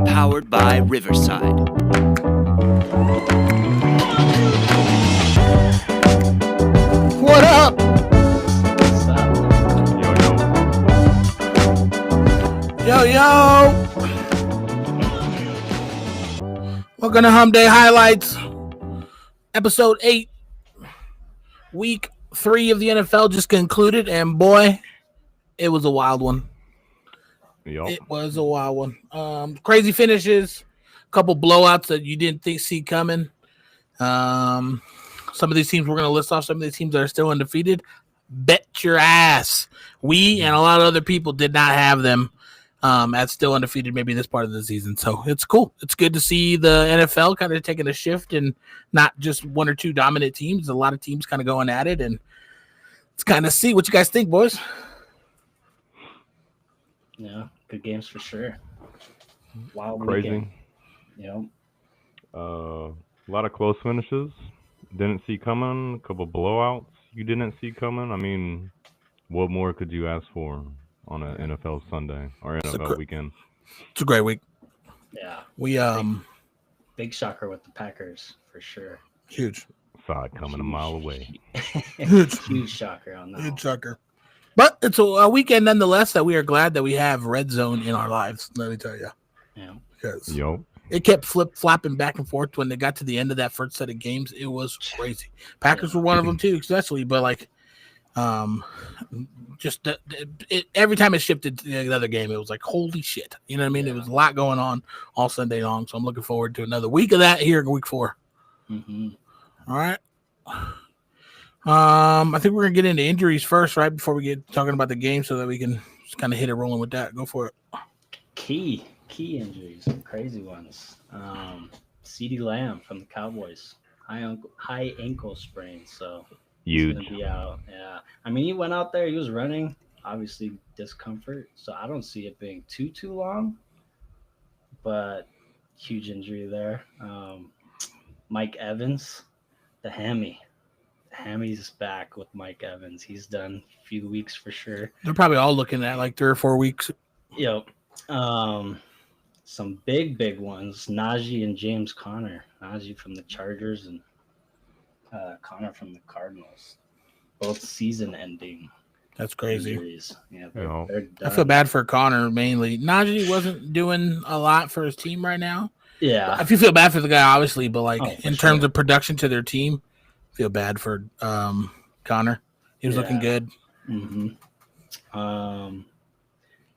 powered by Riverside. What up? Yo. Welcome to Hump Day Highlights, episode 8. Week 3 of the NFL just concluded, and boy, it was a wild one. Yep. It was a wild one. Crazy finishes, a couple blowouts that you didn't see coming. Some of these teams we're going to list off, some of these teams that are still undefeated. Bet your ass. We and a lot of other people did not have them as still undefeated maybe this part of the season. So it's cool. It's good to see the NFL kind of taking a shift and not just one or two dominant teams. A lot of teams kind of going at it, and let's kind of see what you guys think, boys. Yeah, good games for sure. Wild Crazy. weekend. Yep. A lot of close finishes. Didn't see coming. A couple blowouts you didn't see coming. I mean, what more could you ask for on an NFL Sunday or NFL weekend? It's a great week. Yeah. We Big shocker with the Packers for sure. huge. Saw it coming a mile away. Huge shocker on that. Huge shocker. But it's a weekend nonetheless that we are glad that we have Red Zone in our lives, let me tell you. Yeah. Because Yo. it kept flip-flopping back and forth when they got to the end of that first set of games. It was crazy. Packers were one of them too, especially. But like, just every time it shifted to the other game, it was like, holy shit. You know what I mean? Yeah. There was a lot going on all Sunday long. So I'm looking forward to another week of that here in week 4. Mm-hmm. All right. I think we're gonna get into injuries first, right? Before we get talking about the game, so that we can just kind of hit it rolling with that. Go for it. Key injuries, some crazy ones. CeeDee Lamb from the Cowboys, high ankle sprain, so Huge. he's gonna be out. Yeah, I mean, he went out there, he was running, obviously discomfort, so I don't see it being too long, but huge injury there. Mike Evans, the Hammy's back with Mike Evans. He's done a few weeks for sure. They're probably all looking at like 3 or 4 weeks. Yep. Some big ones. Najee and James Conner. Najee from the Chargers and Conner from the Cardinals. Both season-ending That's crazy. injuries. Yeah, Yeah. they're I done. feel bad for Connor mainly. Najee wasn't doing a lot for his team right now. Yeah. I feel bad for the guy, obviously, but like Oh, for in terms sure. of production to their team, I feel bad for Connor. He was looking good. Mm-hmm.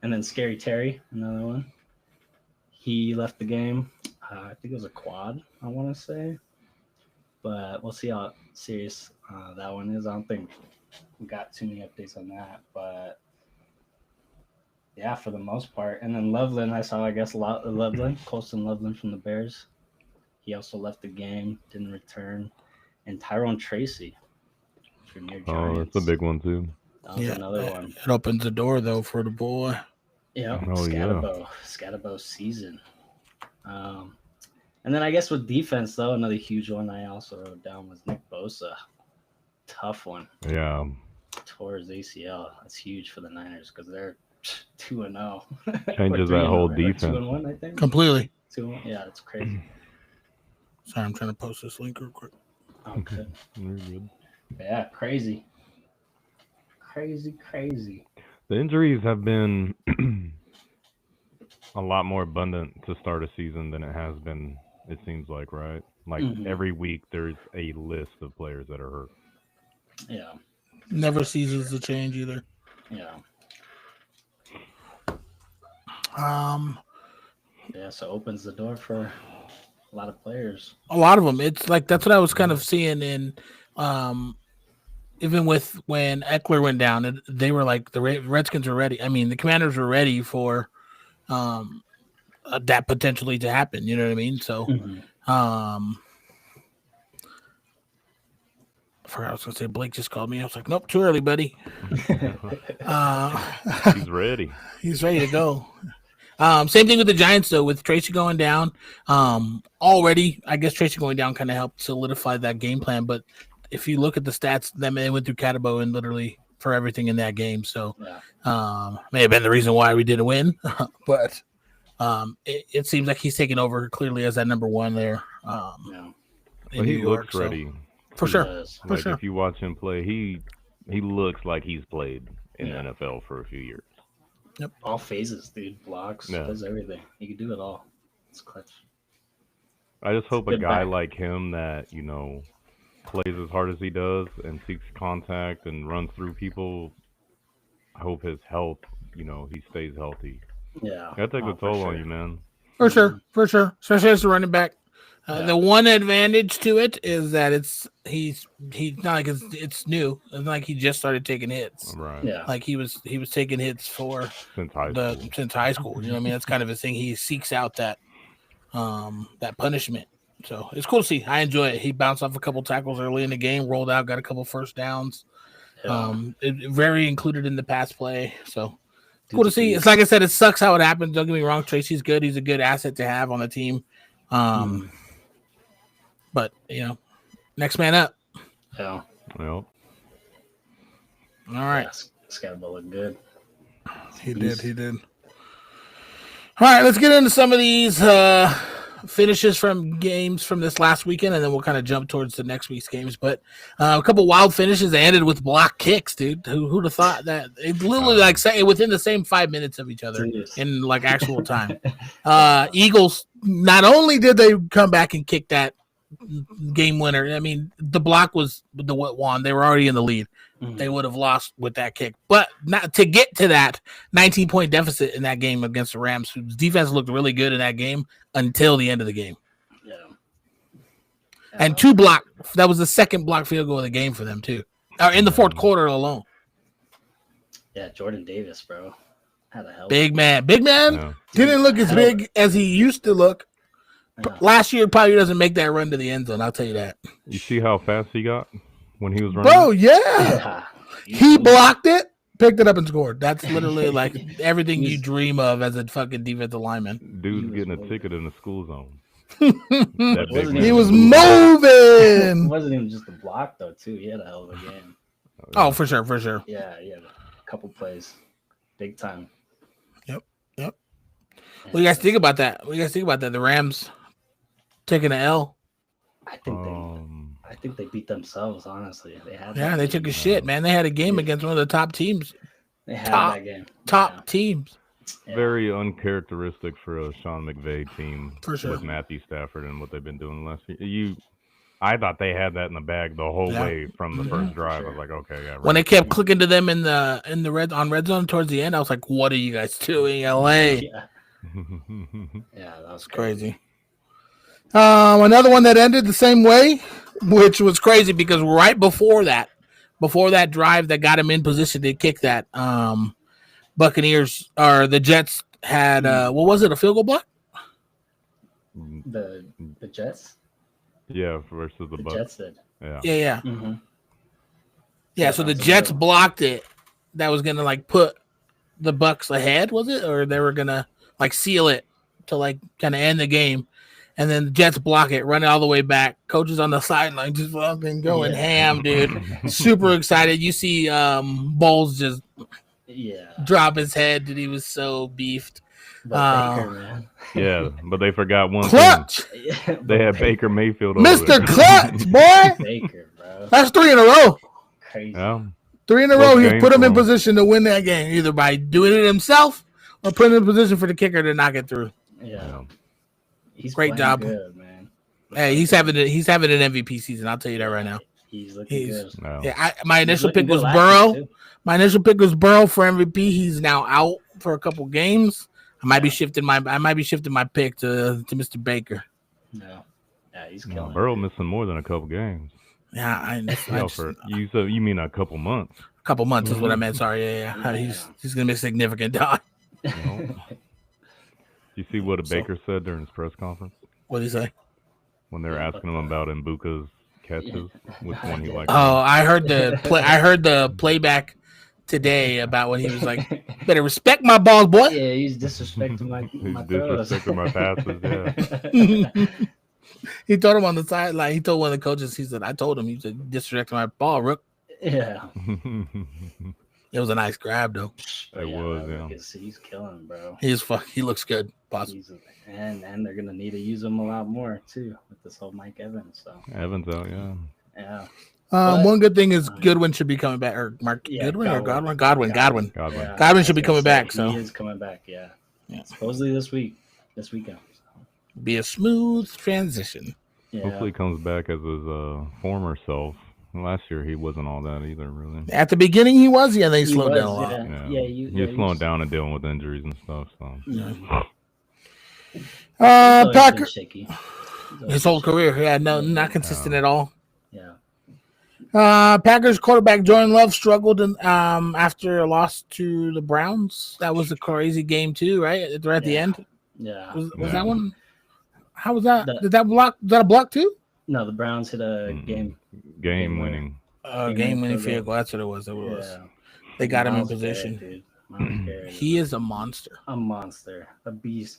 And then Scary Terry, another one. He left the game. I think it was a quad, I want to say. But we'll see how serious that one is. I don't think we got too many updates on that. But yeah, for the most part. And then Loveland, I saw, Colston Loveland from the Bears. He also left the game, didn't return. And Tyrone Tracy from your Giants. Oh, that's a big one too. That was another one. It opens the door though for the boy. Yeah, Oh, Scatterbo season. And then I guess with defense though, another huge one I also wrote down was Nick Bosa. Tough one. Yeah. Tore his ACL. That's huge for the Niners because they're 2-0. Changes that whole defense. 2-1, I think. Completely. 2-1. Yeah, that's crazy. Sorry, I'm trying to post this link real quick. Okay. You're good. Yeah, crazy. Crazy. The injuries have been a lot more abundant to start a season than it has been, it seems like, right? Like every week there's a list of players that are hurt. Yeah. Never ceases to change either. Yeah. Yeah, so opens the door for a lot of players. A lot of them. It's like that's what I was kind of seeing in even with when Eckler went down, they were like the Redskins were ready. I mean, the Commanders were ready for that potentially to happen. You know what I mean? So, I forgot I was going to say Blake just called me. I was like, nope, too early, buddy. He's ready. He's ready to go. Same thing with the Giants, though, with Tracy going down. Already, I guess Tracy going down kind of helped solidify that game plan. But if you look at the stats, they went through Catabo and literally for everything in that game. So may have been the reason why we didn't win. But it seems like he's taking over clearly as that number one there. Yeah. In But he New York, looks so- ready. for He sure. does. For Like sure. if you watch him play, he looks like he's played in Yeah. the NFL for a few years. All phases, dude. Blocks, Yeah. does everything. He can do it all. It's clutch. I just hope a Good guy back. like him that, plays as hard as he does and seeks contact and runs through people, I hope his health, he stays healthy. Yeah. That takes Oh, a for toll on sure. you, man. For sure. Especially as a running back. Yeah. The one advantage to it is that he's not like it's new. It's not like he just started taking hits. Right. Yeah. Like he was taking hits for Since high school. since high school. You know what I mean? That's kind of his thing. He seeks out that punishment. So it's cool to see. I enjoy it. He bounced off a couple tackles early in the game, rolled out, got a couple first downs. Yeah. Very included in the pass play. So Dude, cool to see. It's like I said, it sucks how it happens. Don't get me wrong. Tracy's good. He's a good asset to have on the team. But next man up. Yeah. Well, All right. Yeah, Scatterbo looked good. He did. All right, let's get into some of these finishes from games from this last weekend, and then we'll kind of jump towards the next week's games. But a couple wild finishes. They ended with block kicks, dude. Who'd have thought that? It literally say within the same 5 minutes of each other Dude. in like actual time. Eagles, not only did they come back and kick that game winner, I mean, the block was the what won. They were already in the lead. They would have lost with that kick. But not to get to that 19-point deficit in that game against the Rams, whose defense looked really good in that game until the end of the game. Yeah. And two block. That was the second block field goal of the game for them, too. In the fourth quarter alone. Yeah, Jordan Davis, bro. Had a hell. Big man. Big man yeah. didn't look as big as he used to look. Yeah. Last year, probably doesn't make that run to the end zone. I'll tell you that. You see how fast he got when he was running? Bro, yeah. Yeah. He blocked it, picked it up, and scored. That's literally like everything you He's- dream of as a fucking defensive lineman. Dude's He was getting a moving. ticket in the school zone. That big Wasn't man. He was It moving. wasn't even just the block, though, too. He had a hell of a game. Oh, for sure, for sure. Yeah, he had a couple plays. Big time. Yep. What do you guys think about that? The Rams taking an L. I think they beat themselves, honestly. They had Yeah, that they game. took a shit, man. They had a game against one of the top teams, They had top- that game. top teams. Yeah. Very uncharacteristic for a Sean McVay team For sure. with Matthew Stafford and what they've been doing last year. I thought they had that in the bag the whole Yeah. way from the Yeah, first for drive. sure. I was like, okay, yeah. When right. they kept clicking to them in the red zone towards the end, I was like, "What are you guys doing, LA?" Yeah, that was Crazy. Another one that ended the same way, which was crazy because right before that drive that got him in position to kick that, Buccaneers or the Jets had what was it, a field goal block? The Jets? Yeah, versus the The Bucs. Jets did. Yeah. Yeah. Mm-hmm. Yeah, so the that's a Jets good one. blocked it. That was gonna like put the Bucks ahead, was it? Or they were gonna like seal it to like kind of end the game. And then the Jets block it, run it all the way back. Coaches on the sideline just fucking going Yeah. ham, dude. Super excited. You see Bowles just Yeah. drop his head, dude. He was so beefed. But Baker, man. Yeah, but they forgot one Clutch! thing. Yeah, They had but Baker Mayfield over Mr. there. Clutch, boy! Baker, bro. That's 3 in a row. Crazy. Yeah. 3 in a Both row. He games put him in for him. position to win that game, either by doing it himself or putting him in position for the kicker to knock it through. Yeah. He's Great playing job. good, man. Hey, he's having an MVP season. I'll tell you that right now. He's looking He's- good. No. Yeah, my He's initial looking pick was good last year, Burrow. too. My initial pick was Burrow for MVP. He's now out for a couple games. I might be shifting my pick to Mr. Baker. No. Yeah, he's No, killing Burrow it. missing more than a couple games. Yeah, I Yeah, just, you mean a couple months? a couple months is what I meant. Sorry, yeah. Yeah. He's gonna miss significant time. You know? You see what So- Baker said during his press conference What did he say? when they were Yeah, asking him about Mbuka's catches, which one he liked? Oh, I heard the playback today about when he was like, "Better respect my balls, boy." Yeah, he's disrespecting my He's throws. disrespecting my passes, yeah. He told him on the sideline. He told one of the coaches. He said, "I told him." He said, "Disrespect my ball, Rook." Yeah. It was a nice grab though. But It was, look, yeah. he's killing, bro. He looks good. Possible. And they're gonna need to use him a lot more too with this whole Mike Evans. So Evans out, yeah. yeah, One good thing is Goodwin should be coming back, or Goodwin or Godwin. Godwin. yeah. Godwin should be I was coming gonna back, say, so. he is coming back. Yeah, Yeah. supposedly this weekend. So, Be a smooth transition. yeah, Hopefully he comes back as his former self. Last year he wasn't all that either, really. At the beginning, he was. Yeah, they He slowed was, down a lot. Yeah, He was slowing down and dealing with injuries and stuff. So Yeah. He's always been Packer. shaky. His whole career, not consistent at all. Yeah. Packers quarterback Jordan Love struggled after a loss to the Browns. That was a crazy game too, right? Right at the end. Yeah. Was Yeah. that one? How was that? The- Did that block? Was that a block too? No, the Browns hit a Mhm. game winning. Game-winning field field goal. goal. That's what it was. It was. Yeah. They got him in Miles position. Garrett, dude. Miles Garrett He is a monster. a monster, a beast.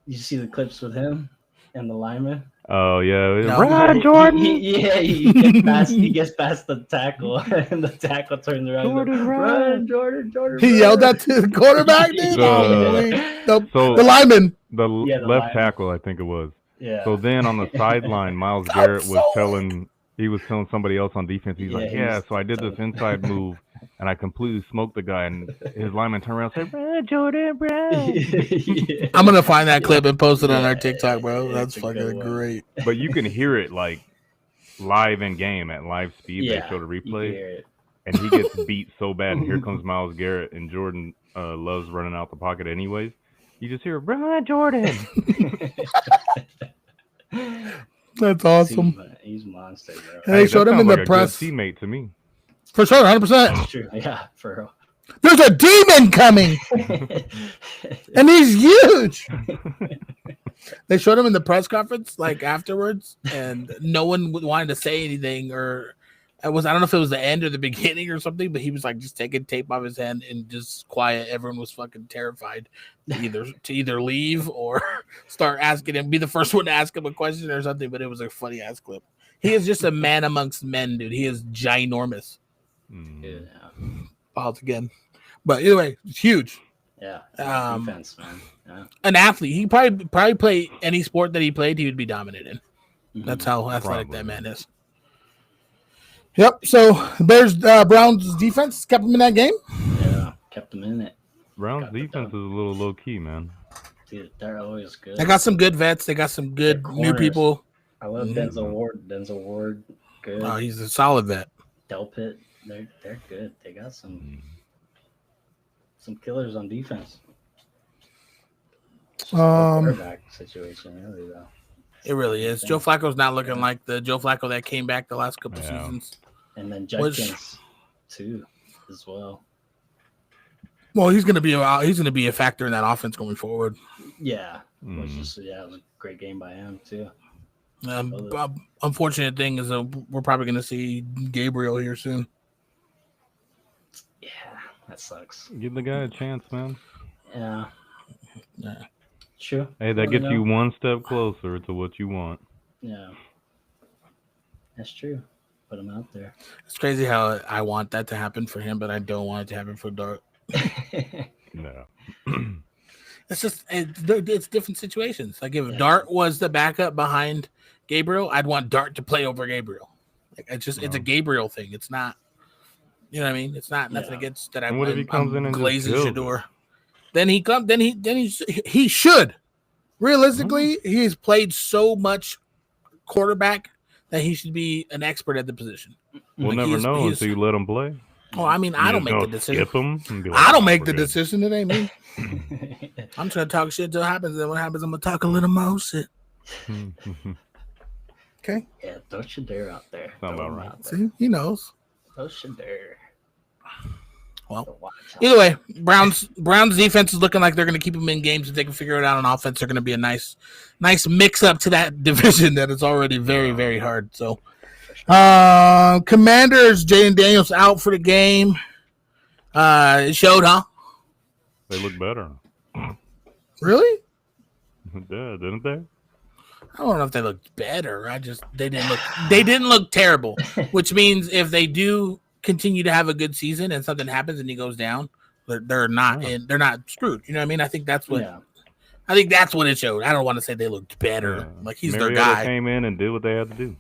You see the clips with him and the lineman? Oh yeah, No. Run, Jordan. He gets past the tackle, and the tackle turns around. Jordan, Run, Jordan. He yelled that to the quarterback, dude. The- So The lineman. the Yeah, the left lineman. tackle, I think it was. Yeah. So then on the sideline, Miles I'm Garrett was so- telling somebody else on defense. He's Yeah, like, he yeah. was So I did this telling- inside move, and I completely smoked the guy. And his lineman turned around and said, "Run, Jordan, run." Yeah. I'm gonna find that clip and post it on our Yeah, TikTok, bro. it's That's a good fucking one. great. But you can hear it like live in game at live speed. Yeah, They show the you replay, hear it. and he gets beat so bad. And here comes Miles Garrett, and Jordan loves running out the pocket anyways. You just hear, "Run, Jordan." That's awesome. He's a monster, bro. And they showed that him in sounds the like a press. good teammate to me. For sure, 100%. That's true. Yeah, for There's a demon coming, real. and he's huge. They showed him in the press conference, like afterwards, and no one wanted to say anything. Or I don't know if it was the end or the beginning or something, but he was like just taking tape off his hand and just quiet. Everyone was fucking terrified to either leave or start asking him, be the first one to ask him a question or something. But it was a funny ass clip. He is just a man amongst men, dude. He is ginormous. Mm. Yeah. Pause again. But either way, it's huge. Yeah. Um, Defense, man. Yeah. An athlete. He probably play any sport that he played, he would be dominant in. Mhm. That's how athletic Probably. that man is. Yep. So the Bears Browns defense kept him in that game. Yeah. Kept him in it. Browns Got the defense is a dub. little low key, man. Dude, they're always good. They got some good vets. They got some good Their new corners. people. I love Mhm. Denzel Ward. Denzel Ward, good. Oh, he's a solid vet. Delpit, they're good. They got Mm. some killers on defense. Um, Quarterback situation, really though. It really is. Joe Flacco's not looking like the Joe Flacco that came back the last couple Yeah. seasons. And then Which- Judkins too, as well. Well, he's gonna be a factor in that offense going forward. Yeah, which Mm. is it was a great game by him too. Unfortunate thing is we're probably gonna see Gabriel here soon. Yeah, that sucks. Give the guy a chance, man. Yeah, Yeah. true. Hey, that Never gets know. you one step closer to what you want. Yeah, that's true. Put him out there. It's crazy how I want that to happen for him, but I don't want it to happen for Dart. No. It's just it's different situations. Like if Yeah. Dart was the backup behind Gabriel, I'd want Dart to play over Gabriel. Like it's a No. Gabriel thing. It's not, you know what I mean? It's not nothing Yeah. against that. And what if he comes in and just glazing kills Shador? Then he should. Realistically, he's played so much quarterback that he should be an expert at the position. We'll Like, never he's- know he's- until you let him play. Oh, I mean, I You don't just make the gonna decision. Skip him and be like, I don't "Oh, make we're the good." decision. It ain't me. I'm trying to talk shit till it happens. Then what happens? I'm gonna talk a little more shit. Okay. Yeah, throw Shador out there. Sound Throw about him right. out there. See, he knows. Throw Shador. Well, Watch out. either way, Browns defense is looking like they're going to keep them in games. If they can figure it out on offense, they're going to be a nice mix up to that division that is already very, very hard. So, Commanders, Jaden Daniels out for the game. It showed, huh? They look better. Really? Yeah, didn't they? I don't know if they looked better. They didn't look terrible. Which means if they do continue to have a good season and something happens and he goes down, they're not they're not screwed. You know what I mean? I think that's what it showed. I don't want to say they looked better. Like he's Mariota their guy. came in and did what they had to do.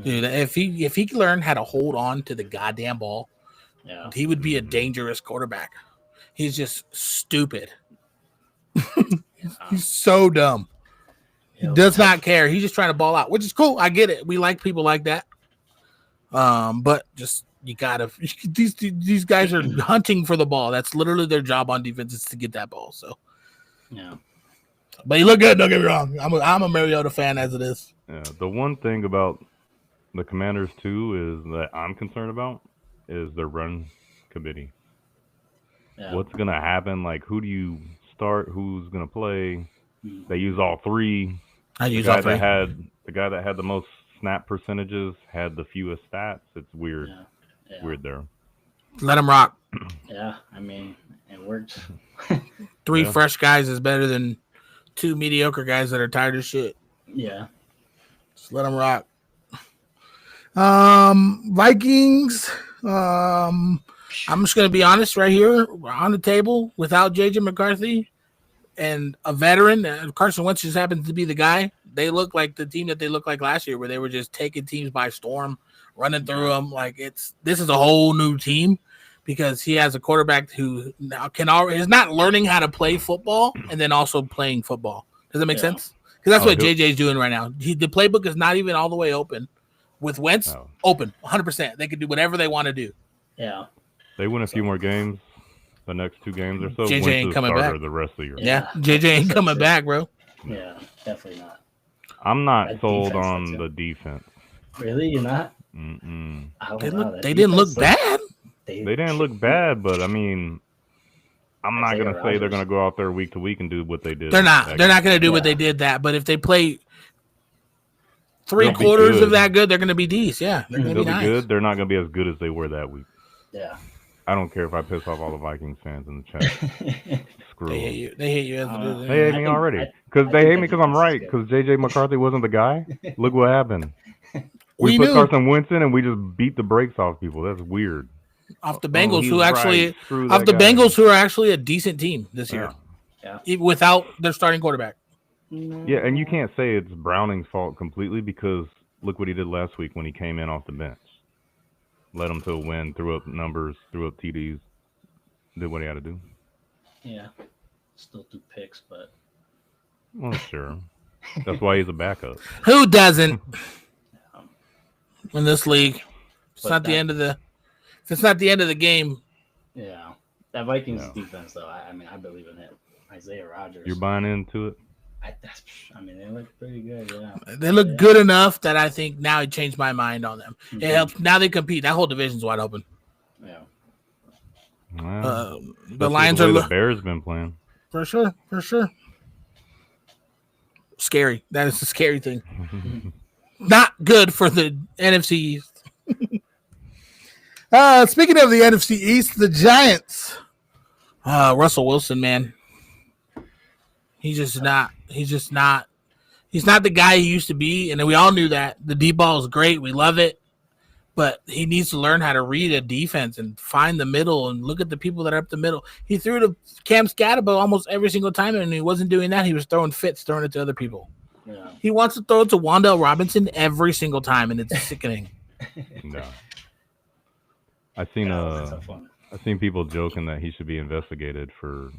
Dude, if he could learn how to hold on to the goddamn ball, he would be a dangerous quarterback. He's just stupid. He's so dumb. He does not care. He's just trying to ball out, which is cool. I get it. We like people like that. But just you gotta these guys are hunting for the ball. That's literally their job on defense is to get that ball. So but he looked good. Don't get me wrong. I'm a Mariota fan as it is. Yeah, the one thing about the Commanders too is that I'm concerned about is their run committee. Yeah. What's gonna happen? Like, who do you start? Who's gonna play? They use all three. The guy that had the most snap percentages had the fewest stats. It's weird. Yeah. Weird there. Let him rock. Yeah, I mean, it worked. 3 fresh guys is better than 2 mediocre guys that are tired of shit. Yeah. Just let them rock. Vikings. I'm just going to be honest right here on the table without JJ McCarthy and a veteran. Carson Wentz just happens to be the guy. They look like the team that they looked like last year where they were just taking teams by storm, running through them. Like this is a whole new team because he has a quarterback who now is not learning how to play football and then also playing football. Does that make sense? Because that's what JJ's doing right now. The playbook is not even all the way open. With Wentz, open 100%. They can do whatever they want to do. Yeah. They win a few more games. The next 2 games or so. JJ ain't coming back the rest of the year. Yeah, JJ ain't coming back, bro. Yeah, definitely not. I'm not sold on the defense. Really, you're not? They didn't look bad. They didn't look bad, but I mean, I'm not gonna say they're gonna go out there week to week and do what they did. They're not. They're not gonna do what they did that. But if they play 3 quarters of that good, they're gonna be decent. Yeah, they'll be nice. Good. They're not gonna be as good as they were that week. Yeah. I don't care if I piss off all the Vikings fans in the chat. Screw them. They hate you. They hate me already. Because they hate me because I'm right. Because J.J. McCarthy wasn't the guy. Look what happened. We put Carson Wentz in and we just beat the brakes off people. That's weird. Off the Bengals, Bengals who are actually a decent team this year. Yeah. Even without their starting quarterback. Yeah, and you can't say it's Browning's fault completely because look what he did last week when he came in off the bench. Led them to a win, threw up numbers, threw up TDs, did what he had to do. Yeah. Still 2 picks, but. Well, sure. That's why he's a backup. Who doesn't in this league? It's not the end of the. If it's not the end of the game. Yeah. That Vikings defense, though, I mean, I believe in it. Isaiah Rodgers. You're buying into it? I mean, they look pretty good, yeah. They look good enough that I think now it changed my mind on them. Mm-hmm. It helps. Now they compete. That whole division's wide open. Yeah. The Lions are the Bears been playing. For sure. Scary. That is a scary thing. Not good for the NFC East. Speaking of the NFC East, the Giants. Russell Wilson, man. He's not the guy he used to be. And we all knew that. The deep ball is great. We love it. But he needs to learn how to read a defense and find the middle and look at the people that are up the middle. He threw to Cam Scatterbo almost every single time, and he wasn't doing that. He was throwing fits, throwing it to other people. Yeah. He wants to throw it to Wan'Dale Robinson every single time, and it's sickening. No. I've seen people joking that he should be investigated for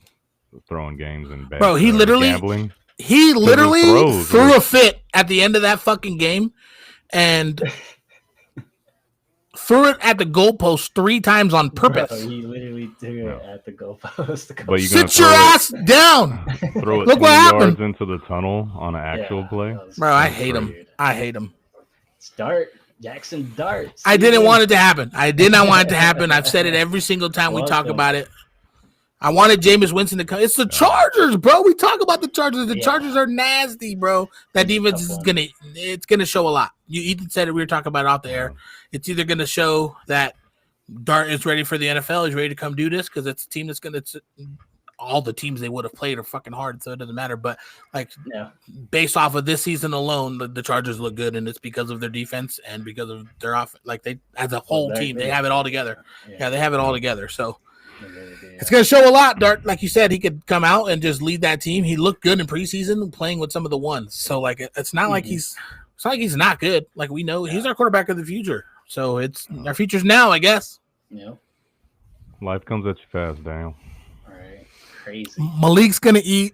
throwing games and bad. Bro, he literally gambling. He literally threw a fit at the end of that fucking game and threw it at the goalpost 3 times on purpose. Bro, he literally threw it at the goalpost. But sit your ass down. Throw it 20 yards into the tunnel on an actual play. Bro, I hate him. I hate him. Jackson Dart. I didn't want it to happen. I did not want it to happen. I've said it every single time we talk about it. I wanted Jameis Winston to come. It's the Chargers, bro. We talk about the Chargers. The Chargers are nasty, bro. That defense is gonna show a lot. Ethan said it. We were talking about it off the air. It's either gonna show that Dart is ready for the NFL, is ready to come do this because it's a team that's gonna all the teams they would have played are fucking hard, so it doesn't matter. But like Yeah. based off of this season alone, the Chargers look good, and it's because of their defense and because of their offense. Like they, as a whole team, they have it all together. Yeah, they have it all together. So it's going to show a lot. Dart, like you said, he could come out and just lead that team. He looked good in preseason, playing with some of the ones. So like it's not like it's not like he's not good. Like we know he's our quarterback of the future. So it's our future's now, I guess. Yep. Life comes at you fast, Daniel. All right. Crazy. Malik's gonna eat.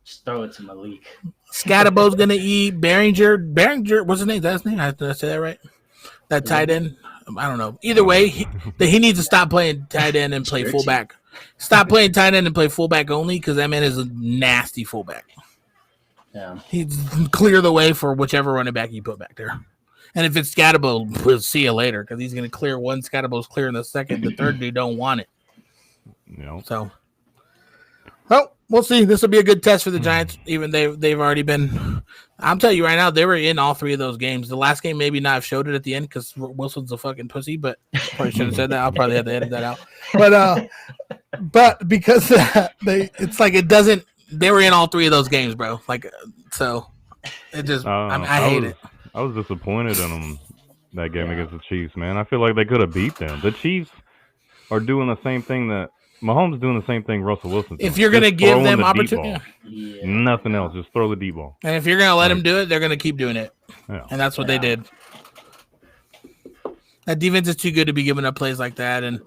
Just throw it to Malik. Scatterbo's gonna eat. Behringer, what's his name? That's his name. Did I say that right? That tight end. I don't know. Either way, he needs to stop playing tight end and play fullback. Stop playing tight end and play fullback only, because that man is a nasty fullback. Yeah. He's clear the way for whichever running back you put back there. And if it's Scatterbo, we'll see you later, because he's going to clear one. Scatterbo's clearing the second. The third, they don't want it. No. So, well, we'll see. This will be a good test for the Giants. Even they've already been. I'm telling you right now, they were in all three of those games. The last game maybe not have showed it at the end because Wilson's a fucking pussy. But probably should have said that. I'll probably have to edit that out. But because it's like it doesn't. They were in all three of those games, bro. Like so, it just. I hate it. I was disappointed in them that game against the Chiefs, man. I feel like they could have beat them. The Chiefs are doing the same thing that Mahomes is doing the same thing Russell Wilson's doing. If you're going to give them opportunity, nothing else, just throw the deep ball. And if you're going to let them do it, they're going to keep doing it. Yeah. And that's what they did. That defense is too good to be giving up plays like that, and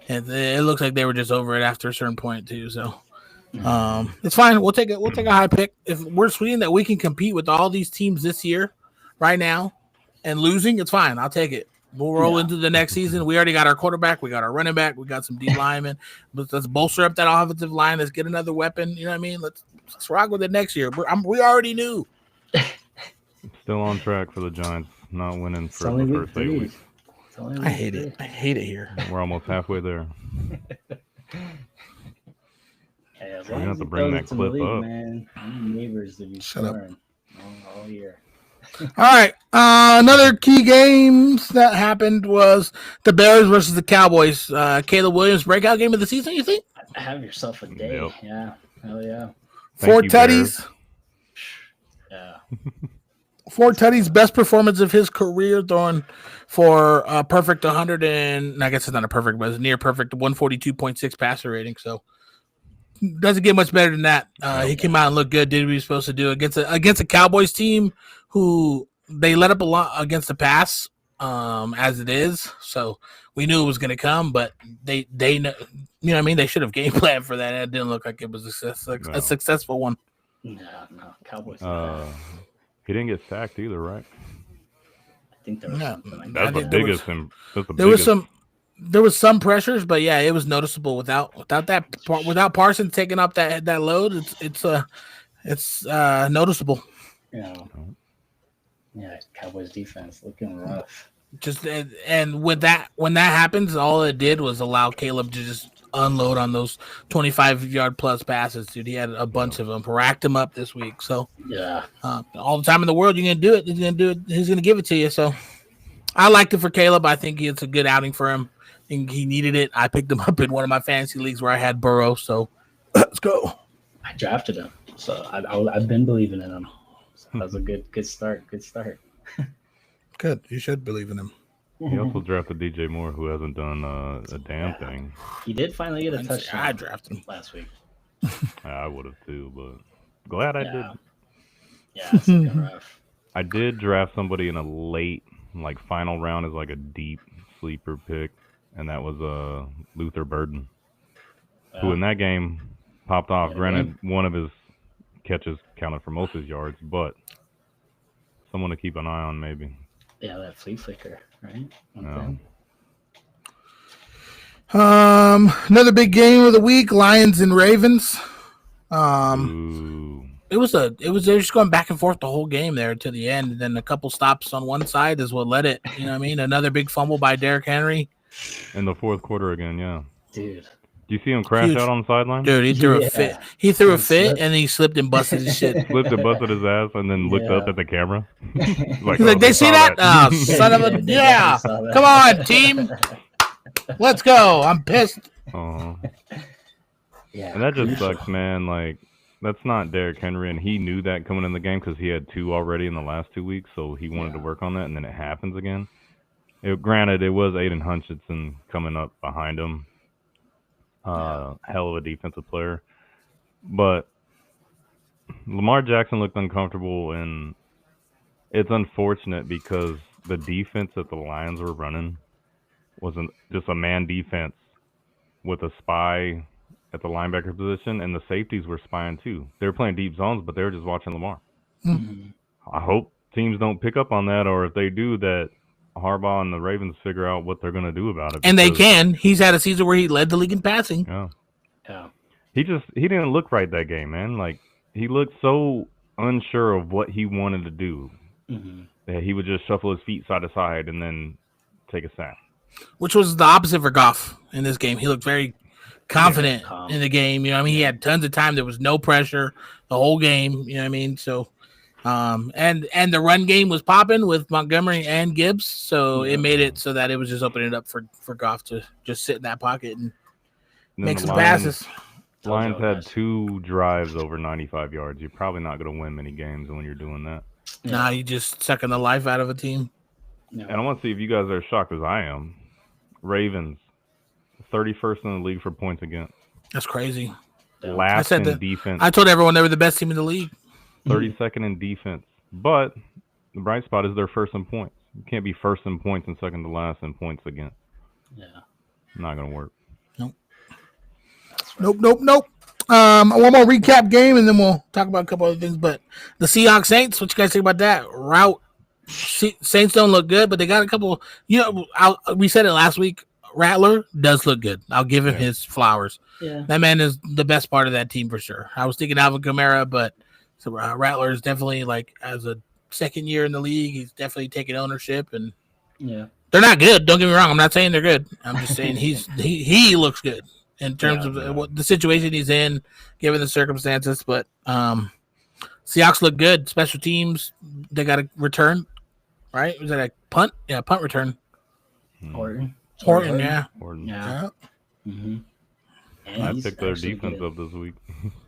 it looks like they were just over it after a certain point too. So it's fine. We'll take a high pick if we're seeing that we can compete with all these teams this year. Right now, and losing, it's fine. I'll take it. We'll roll into the next season. We already got our quarterback. We got our running back. We got some D linemen. Let's bolster up that offensive line. Let's get another weapon. You know what I mean? Let's rock with it next year. We already knew. Still on track for the Giants not winning for the first 8 weeks. I hate it. I hate it here. We're almost halfway there. Hey, as We're long gonna have as to he bring throws that it to clip Malik, up. man. Neighbors to be scoring all year. All right. Another key games that happened was the Bears versus the Cowboys. Caleb Williams breakout game of the season, you think? Have yourself a day. Yep. Yeah. Hell yeah. Four you, tutties. Yeah. 4 tutties, best performance of his career, throwing for a perfect 100 and I guess it's not a perfect, but it's near perfect 142.6 passer rating. So doesn't get much better than that. He came out and looked good. Did what he was supposed to do against a Cowboys team who they let up a lot against the pass, as it is. So we knew it was going to come, but they know, you know what I mean. They should have game planned for that. And it didn't look like it was a successful one. No, Cowboys. He didn't get sacked either, right? I think there was something like That's that. the biggest. There was some pressures, but yeah, it was noticeable without Parsons taking up that load. It's noticeable. Yeah, Cowboys defense looking rough. Just and when that happens, all it did was allow Caleb to just unload on those 25-yard plus passes. Dude, he had a bunch of them. Racked him up this week. So all the time in the world, you're gonna do it. He's gonna do it. He's gonna give it to you. So I liked it for Caleb. I think it's a good outing for him. I think he needed it. I picked him up in one of my fantasy leagues where I had Burrow. So let's go. I drafted him, so I've been believing in him. So that was a good start. Good start. Good. You should believe in him. He also drafted DJ Moore, who hasn't done a damn thing. He did finally get a touchdown. I drafted him last week. I would have too, but glad I did. Yeah, it's looking rough. I did draft somebody in a late, final round as a deep sleeper pick, and that was Luther Burden, who in that game popped off. Granted, one of his catches counted for most of his yards, but someone to keep an eye on maybe. Yeah, that flea flicker, right? Another big game of the week: Lions and Ravens. Ooh. They were just going back and forth the whole game there to the end, and then a couple stops on one side is what led it. You know what I mean? Another big fumble by Derrick Henry in the fourth quarter again. Yeah, dude. Do you see him crash out on the sideline? Dude, he threw a fit. He threw a fit, and he slipped and busted his shit. Slipped and busted his ass, and then looked up at the camera. He's like, they see that? Oh, son of a... Yeah. Come on, team. Let's go. I'm pissed. Yeah, And that just crucial. sucks, man. Like, that's not Derrick Henry, and he knew that coming in the game because he had 2 already in the last 2 weeks, so he wanted to work on that, and then it happens again. Granted, it was Aiden Hutchinson coming up behind him. Hell of a defensive player. But Lamar Jackson looked uncomfortable, and it's unfortunate because the defense that the Lions were running wasn't just a man defense with a spy at the linebacker position, and the safeties were spying too. They were playing deep zones, but they were just watching Lamar. Mhm. I hope teams don't pick up on that, or if they do, that Harbaugh and the Ravens figure out what they're going to do about it. And they can. He's had a season where he led the league in passing. Yeah. Yeah. He didn't look right that game, man. Like, he looked so unsure of what he wanted to do that he would just shuffle his feet side to side and then take a sack. Which was the opposite for Goff in this game. He looked very confident in the game. You know what I mean? He had tons of time. There was no pressure the whole game. You know what I mean? So, and the run game was popping with Montgomery and Gibbs. So it made it so that it was just opening it up for Goff to just sit in that pocket and make some passes. Lions had 2 drives over 95 yards. You're probably not going to win many games when you're doing that. Nah, you just sucking the life out of a team. And I want to see if you guys are as shocked as I am. Ravens, 31st in the league for points against. That's crazy. Last in defense. I told everyone they were the best team in the league. 32nd in defense. But the bright spot is they're first in points. You can't be first in points and second to last in points against. Yeah. Not going to work. Nope. One more recap game, and then we'll talk about a couple other things. But the Seahawks Saints, what you guys think about that route? Saints don't look good, but they got a couple. You know, we said it last week. Rattler does look good. I'll give him his flowers. Yeah. That man is the best part of that team for sure. I was thinking Alvin Kamara, but Rattler is definitely, like, as a second year in the league, he's definitely taking ownership. And they're not good. Don't get me wrong. I'm not saying they're good. I'm just saying he looks good in terms of what the situation he's in, given the circumstances. But Seahawks look good. Special teams, they got a return, right? Was that a punt? Yeah, punt return. Horton, yeah. Yeah. Mm-hmm. I picked their defense up this week.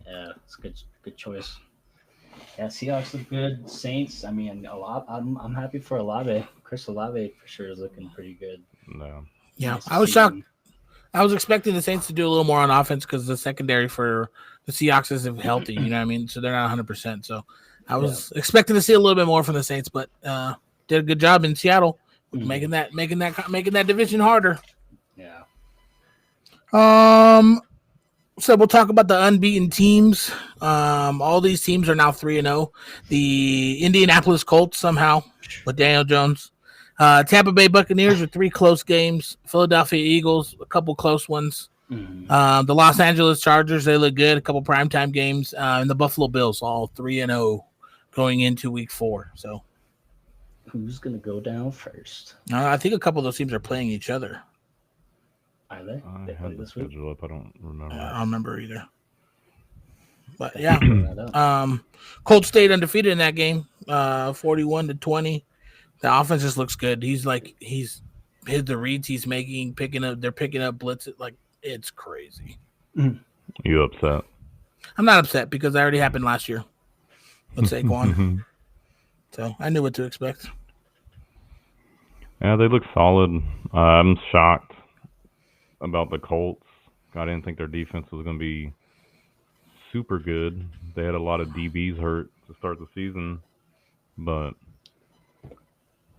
Yeah, it's a good choice. Yeah, Seahawks look good. Saints, I mean, I'm happy for Olave. Chris Olave for sure is looking pretty good. No. Yeah, Nice I was to shocked. see. I was expecting the Saints to do a little more on offense because the secondary for the Seahawks isn't healthy. You know what I mean? So they're not 100%. So I was expecting to see a little bit more from the Saints, but did a good job in Seattle with making that division harder. Yeah. So we'll talk about the unbeaten teams. All these teams are now 3-0. The Indianapolis Colts somehow with Daniel Jones. Tampa Bay Buccaneers with 3 close games. Philadelphia Eagles, a couple close ones. The Los Angeles Chargers, they look good. A couple primetime games. And the Buffalo Bills, all 3-0 going into week 4. So who's gonna go down first? I think a couple of those teams are playing each other. Are they? I have the schedule up. I don't remember. I don't remember either. But yeah, Colts stayed undefeated in that game, 41-20. The offense just looks good. The reads he's making, they're picking up blitz. Like, it's crazy. You upset? I'm not upset because that already happened last year with Saquon. So I knew what to expect. Yeah, they look solid. I'm shocked about the Colts. I didn't think their defense was going to be super good. They had a lot of DBs hurt to start the season, but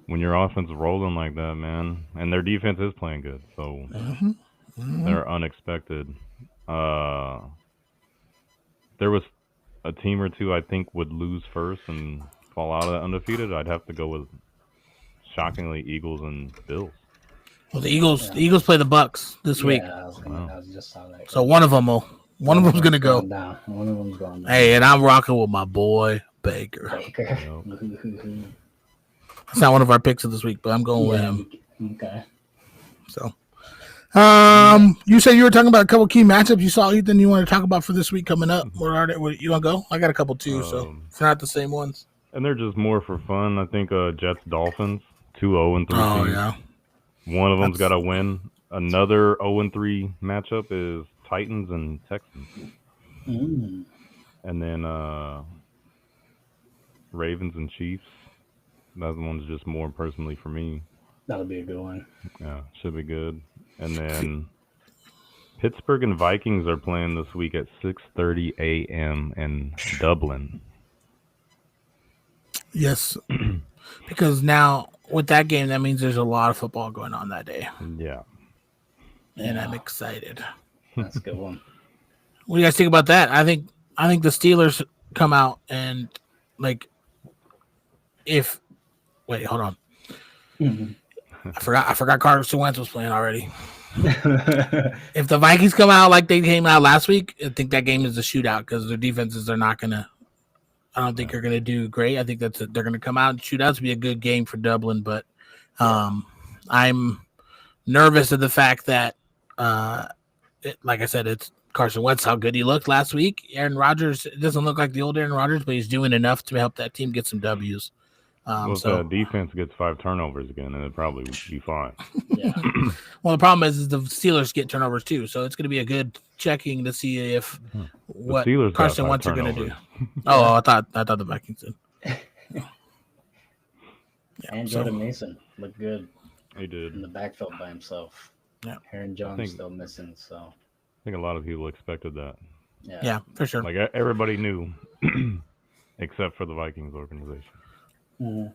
when your offense is rolling like that, man, and their defense is playing good, so they're unexpected. There was a team or two I think would lose first and fall out of that undefeated. I'd have to go with, shockingly, Eagles and Bills. Well, the Eagles play the Bucks this week. I just saw that. So one of them's gonna go. Down. One of them's going down. Hey, and I'm rocking with my boy Baker. It's not one of our picks of this week, but I'm going with him. Okay. So, you said you were talking about a couple key matchups you saw, Ethan. You want to talk about for this week coming up? Where are they? You want to go? I got a couple too, so it's not the same ones. And they're just more for fun. I think Jets Dolphins 2-0-3. Oh yeah. One of them's got to win. Another 0-3 matchup is Titans and Texans. Mm. And then Ravens and Chiefs. That one's just more personally for me. That'll be a good one. Yeah, should be good. And then Pittsburgh and Vikings are playing this week at 6:30 a.m. in Dublin. Yes, because now with that game, that means there's a lot of football going on that day, Yeah. and I'm excited. That's a good one. What do you guys think about that? I think the Steelers come out and like if wait, hold on. Mhm. I forgot Carson Wentz was playing already. If the Vikings come out like they came out last week, I think that game is a shootout because their defenses are not gonna. I don't think they're gonna do great. I think they're gonna come out and shoot out to be a good game for Dublin, but I'm nervous of the fact that, like I said, it's Carson Wentz, how good he looked last week. Aaron Rodgers, it doesn't look like the old Aaron Rodgers, but he's doing enough to help that team get some W's. Well, if the defense gets 5 turnovers again, then it'd probably be fine. Yeah. Well, the problem is the Steelers get turnovers too, so it's going to be a good checking to see if what Steelers got Carson 5 Wentz are going to do. turnovers. Oh, I thought the Vikings did. And Jordan Mason looked good He did. in the backfield by himself. Yeah. Aaron Jones think- still missing, so I think a lot of people expected that. Yeah, for sure. Like everybody knew, except for the Vikings organization. Mhm.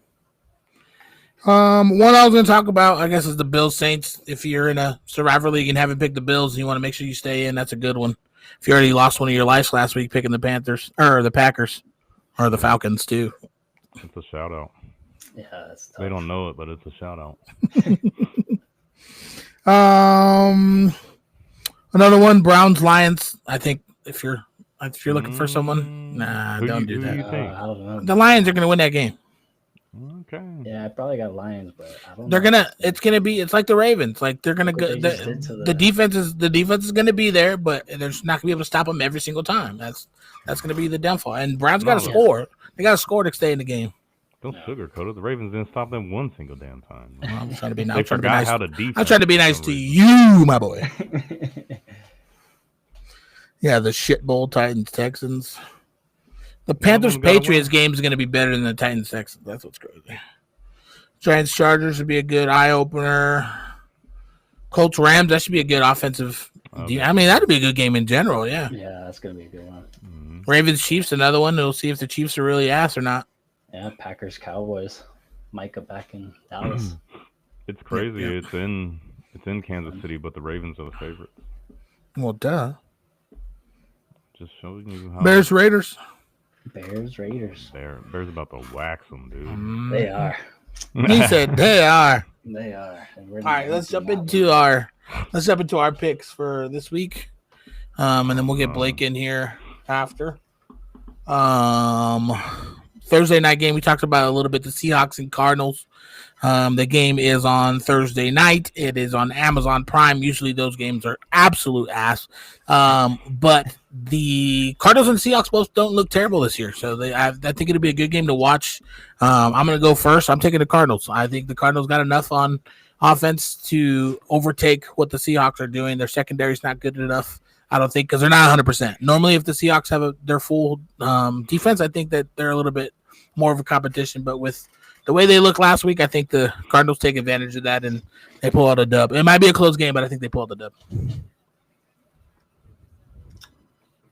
One I was going to talk about, I guess, is the Bills Saints. If you're in a Survivor League and haven't picked the Bills, and you want to make sure you stay in. That's a good one. If you already lost one of your lives last week picking the Panthers or the Packers or the Falcons too. It's a shout out. Yeah, that's tough. They don't know it, but it's a shout out. Another one, Browns Lions. I think if you're looking for someone, nah, Who don't do do you that. think? I don't know. The Lions are going to win that game. Okay. Yeah, I probably got Lions, but I don't They're know. it's like the Ravens. Like they're gonna What go. they just did to The defense is gonna be there, but they're just not gonna be able to stop them every single time. That's gonna be the downfall. And Browns got to No. score. They got to score to stay in the game. Don't sugarcoat it. The Ravens didn't stop them one single damn time. I'm trying to be They nice. forgot how to defend. I'm trying to be nice for to some reason. you, my boy. Yeah, the shit bowl Titans Texans. The Panthers gotta Patriots win. game is gonna be better than the Titans Texans. That's what's crazy. Giants Chargers would be a good eye opener. Colts Rams, that should be a good offensive. I mean, that'd be a good game in general. Yeah. Yeah, that's gonna be a good one. Mhm. Ravens Chiefs, another one. We'll see if the Chiefs are really ass or not. Yeah, Packers Cowboys. Micah back in Dallas. It's crazy. Yeah. It's in Kansas City, but the Ravens are the favorites. Well, duh. Just showing you how Bears Raiders. Bears Raiders. Bears about to wax them, dude. They are. He said they are. They are. And we're All right, let's jump that into one. our picks for this week, and then we'll get Blake in here after. Thursday night game we talked about a little bit, the Seahawks and Cardinals. The game is on Thursday night. It is on Amazon Prime. Usually those games are absolute ass, but the Cardinals and Seahawks both don't look terrible this year. So I think it'll be a good game to watch. I'm going to go first. I'm taking the Cardinals. I think the Cardinals got enough on offense to overtake what the Seahawks are doing. Their secondary is not good enough, I don't think, because they're not 100%. Normally, if the Seahawks have their full defense, I think that they're a little bit more of a competition. But with the way they looked last week, I think the Cardinals take advantage of that and they pull out a dub. It might be a close game, but I think they pull out the dub.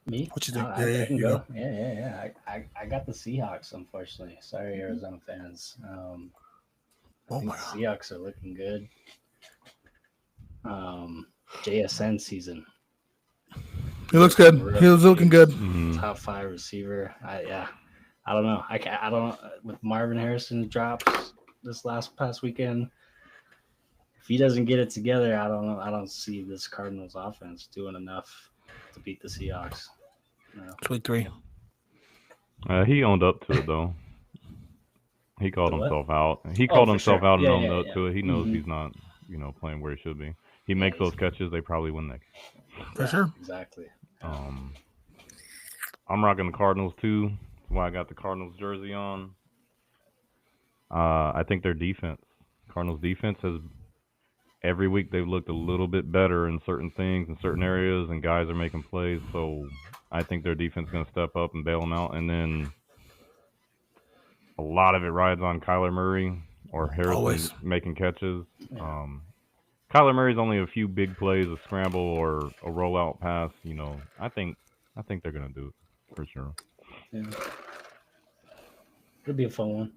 Me? What you think? I Yeah, can you go. go. Yeah. I got the Seahawks, unfortunately. Sorry, Arizona fans. I think the Seahawks are looking good. JSN season. He looks good. He was looking good. Mhm. Top 5 receiver. I don't know. I don't with Marvin Harrison drops this past weekend. If he doesn't get it together, I don't know. I don't see this Cardinals offense doing enough to beat the Seahawks. No. It's week 3. He owned up to it though. He called The what? himself out. He called for himself sure. out and Yeah, owned yeah, up yeah. to it. He knows Mhm. he's not, playing where he should be. He makes those catches, they probably win that game. For sure. Exactly. I'm rocking the Cardinals too. That's why I got the Cardinals jersey on. I think their defense, Cardinals defense, has every week they've looked a little bit better in certain things in certain areas, and guys are making plays. So I think their defense is going to step up and bail them out. And then a lot of it rides on Kyler Murray or Harrison Always. making catches. Yeah. Kyler Murray's only a few big plays, a scramble or a rollout pass. I think they're going to do it for sure. Yeah. It'll be a fun one.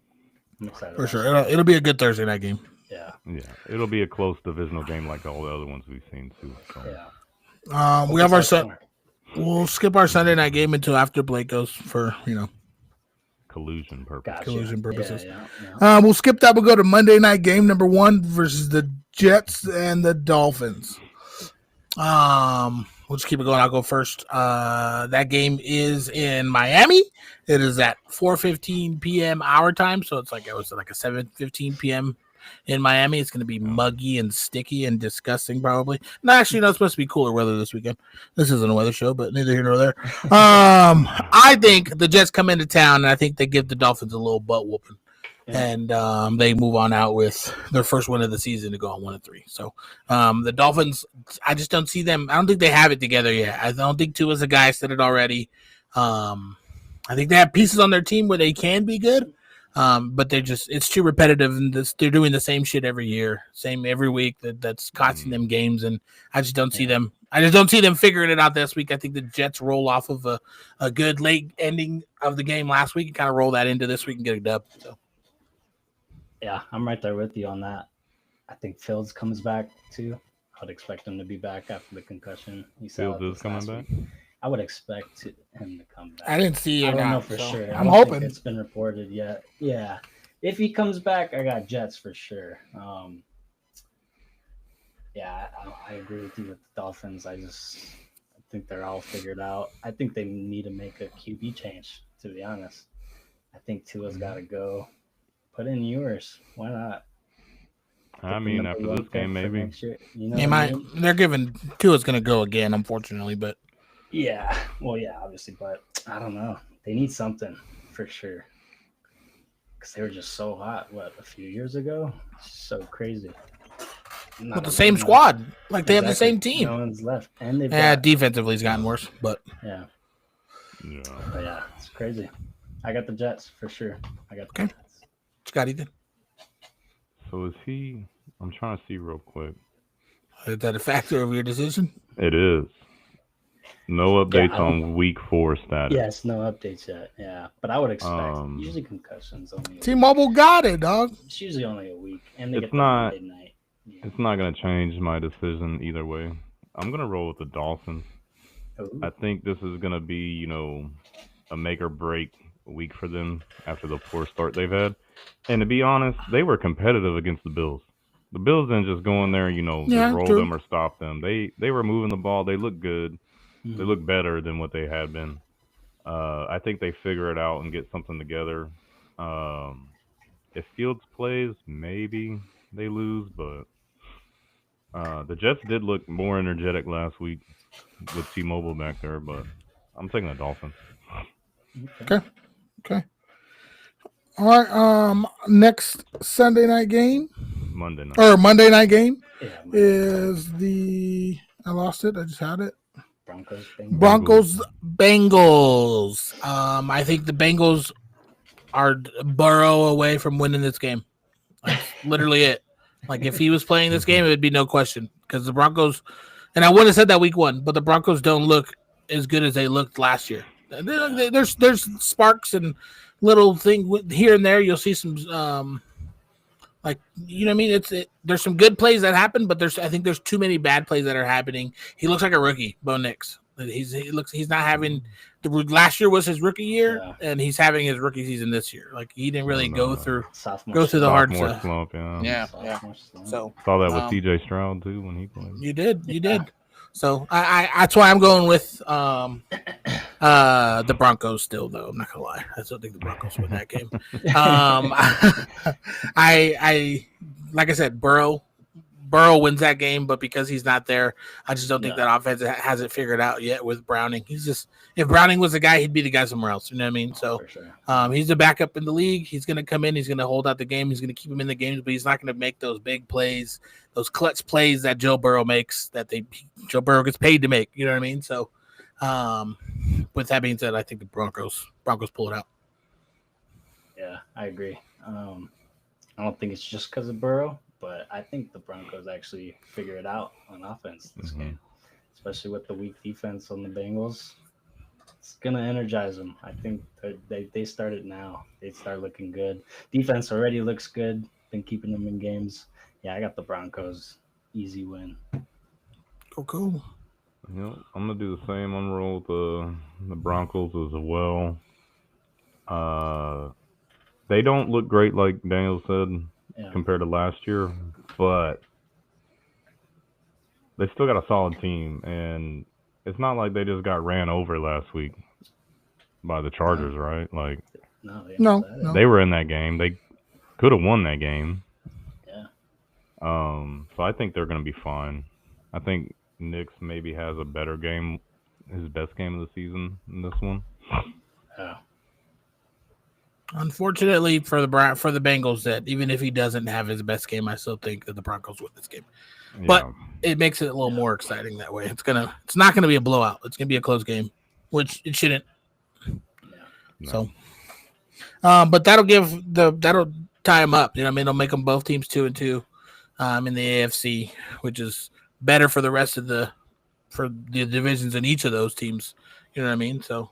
I'm excited. For sure. It'll be a good Thursday night game. Yeah. Yeah, it'll be a close divisional game like all the other ones we've seen too. So. Yeah. We have our we'll skip our Sunday night game until after Blake goes for Collusion purpose. Gotcha. collusion purposes. Yeah. We'll skip that. We'll go to Monday night game number 1 versus the Jets and the Dolphins. We'll just keep it going. I'll go first. That game is in Miami. It is at 4:15 p.m. our time, so it's like a 7:15 p.m. in Miami. It's going to be muggy and sticky and disgusting, probably. No, actually, no, it's supposed to be cooler weather this weekend. This isn't a weather show, but neither here nor there. I think the Jets come into town, and I think they give the Dolphins a little butt whooping. And they move on out with their first win of the season to go on 1-3. So the Dolphins, I just don't see them. I don't think they have it together yet. I don't think Tua's a guy. I said it already. I think they have pieces on their team where they can be good, but it's too repetitive, and they're doing the same shit every year, same every week. That's costing them games, and I just don't see them. I just don't see them figuring it out this week. I think the Jets roll off of a good late ending of the game last week and kind of roll that into this week and get a dub. So. Yeah, I'm right there with you on that. I think Fields comes back too. I would expect him to be back after the concussion. Fields is coming back. I would expect him to come back. I didn't see it. I don't know now, for so sure. I'm I don't think hoping. it's been reported yet. Yeah, if he comes back, I got Jets for sure. Yeah, I agree with you with the Dolphins. I think they're all figured out. I think they need to make a QB change, to be honest. I think Tua's got to go. Put in yours. Why not? I mean, after this game, maybe. They're giving Tua's going to go again, unfortunately, but. Yeah. Well, yeah, obviously, but I don't know. They need something for sure. Because they were just so hot, a few years ago? So crazy. With the same squad. Like, they have the same team. No one's left. And they've defensively, it's gotten worse, but. Yeah. Yeah. But yeah, it's crazy. I got the Jets for sure. I got the Okay. Jets. Scotty did. So is he? I'm trying to see real quick. Is that a factor of your decision? It is. No updates on week 4 status. Yes, no updates yet. Yeah, but I would expect usually concussions only. T-Mobile got it, dog. It's usually only a week, and they It's get the not- Monday night. Yeah. It's not going to change my decision either way. I'm going to roll with the Dolphins. Ooh. I think this is going to be, a make or break week for them after the poor start they've had. And to be honest, they were competitive against the Bills. The Bills didn't just go in there, just roll them or stop them. They were moving the ball. They looked good. Mhm. They look better than what they had been. I think they figure it out and get something together. If Fields plays, maybe they lose, but the Jets did look more energetic last week with T-Mobile back there, but I'm taking the Dolphins. Okay. All right. Next Sunday night game Monday night. or Monday night game Yeah, is I lost it. I just had it. Broncos. Bengals. I think the Bengals are Burrow away from winning this game. That's literally it. Like, if he was playing this game, it would be no question. Because the Broncos, and I would have said that week 1, but the Broncos don't look as good as they looked last year. There's sparks and little thing here and there. You'll see some, what I mean? There's some good plays that happen, but I think there's too many bad plays that are happening. He looks like a rookie, Bo Nix. He's not having last year was his rookie year, and he's having his rookie season this year. Like, he didn't really go through the hard Sophomore stuff. slump, yeah. Yeah. So Saw that with C.J. Stroud too when he played. you did. So I that's why I'm going with the Broncos still, though. I'm not gonna lie. I still think the Broncos win that game. I like I said, Burrow Burrow wins that game, but because he's not there, I just don't think Yeah. that offense has it figured out yet with Browning. If Browning was the guy, he'd be the guy somewhere else. You know what I mean? So For sure. he's the backup in the league. He's going to come in. He's going to hold out the game. He's going to keep him in the games, but he's not going to make those big plays, those clutch plays that Joe Burrow makes. Joe Burrow gets paid to make. You know what I mean? So, with that being said, I think the Broncos pull it out. Yeah, I agree. I don't think it's just because of Burrow, but I think the Broncos actually figure it out on offense this game, especially with the weak defense on the Bengals. It's gonna energize them. I think they started now. They start looking good. Defense already looks good. Been keeping them in games. Yeah, I got the Broncos. Easy win. Cool. Yep, I'm gonna do the same. I'm gonna roll with the Broncos as well. They don't look great, like Daniel said, compared to last year, but they still got a solid team, and it's not like they just got ran over last week by the Chargers, right? Like, No. they were in that game. They could have won that game. Yeah. So I think they're gonna be fine. I think Knicks maybe has a better game, his best game of the season in this one. Yeah. Unfortunately for the Bengals, that even if he doesn't have his best game, I still think that the Broncos win this game. But it makes it a little more exciting that way. It's not gonna be a blowout. It's gonna be a close game, which it shouldn't. No. So, but that'll tie them up. You know what I mean? It'll make them both teams 2-2 in the AFC, which is better for the rest of the divisions in each of those teams. You know what I mean? So,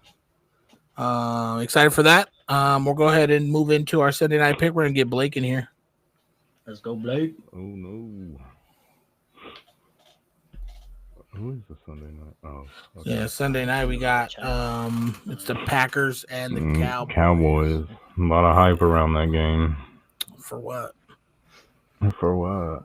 excited for that. We'll go ahead and move into our Sunday night pick. We're gonna get Blake in here. Let's go, Blake. Oh no. Who is the Sunday night? Oh, okay. Yeah, Sunday night we got it's the Packers and the Cowboys. Cowboys. A lot of hype around that game. For what? For what?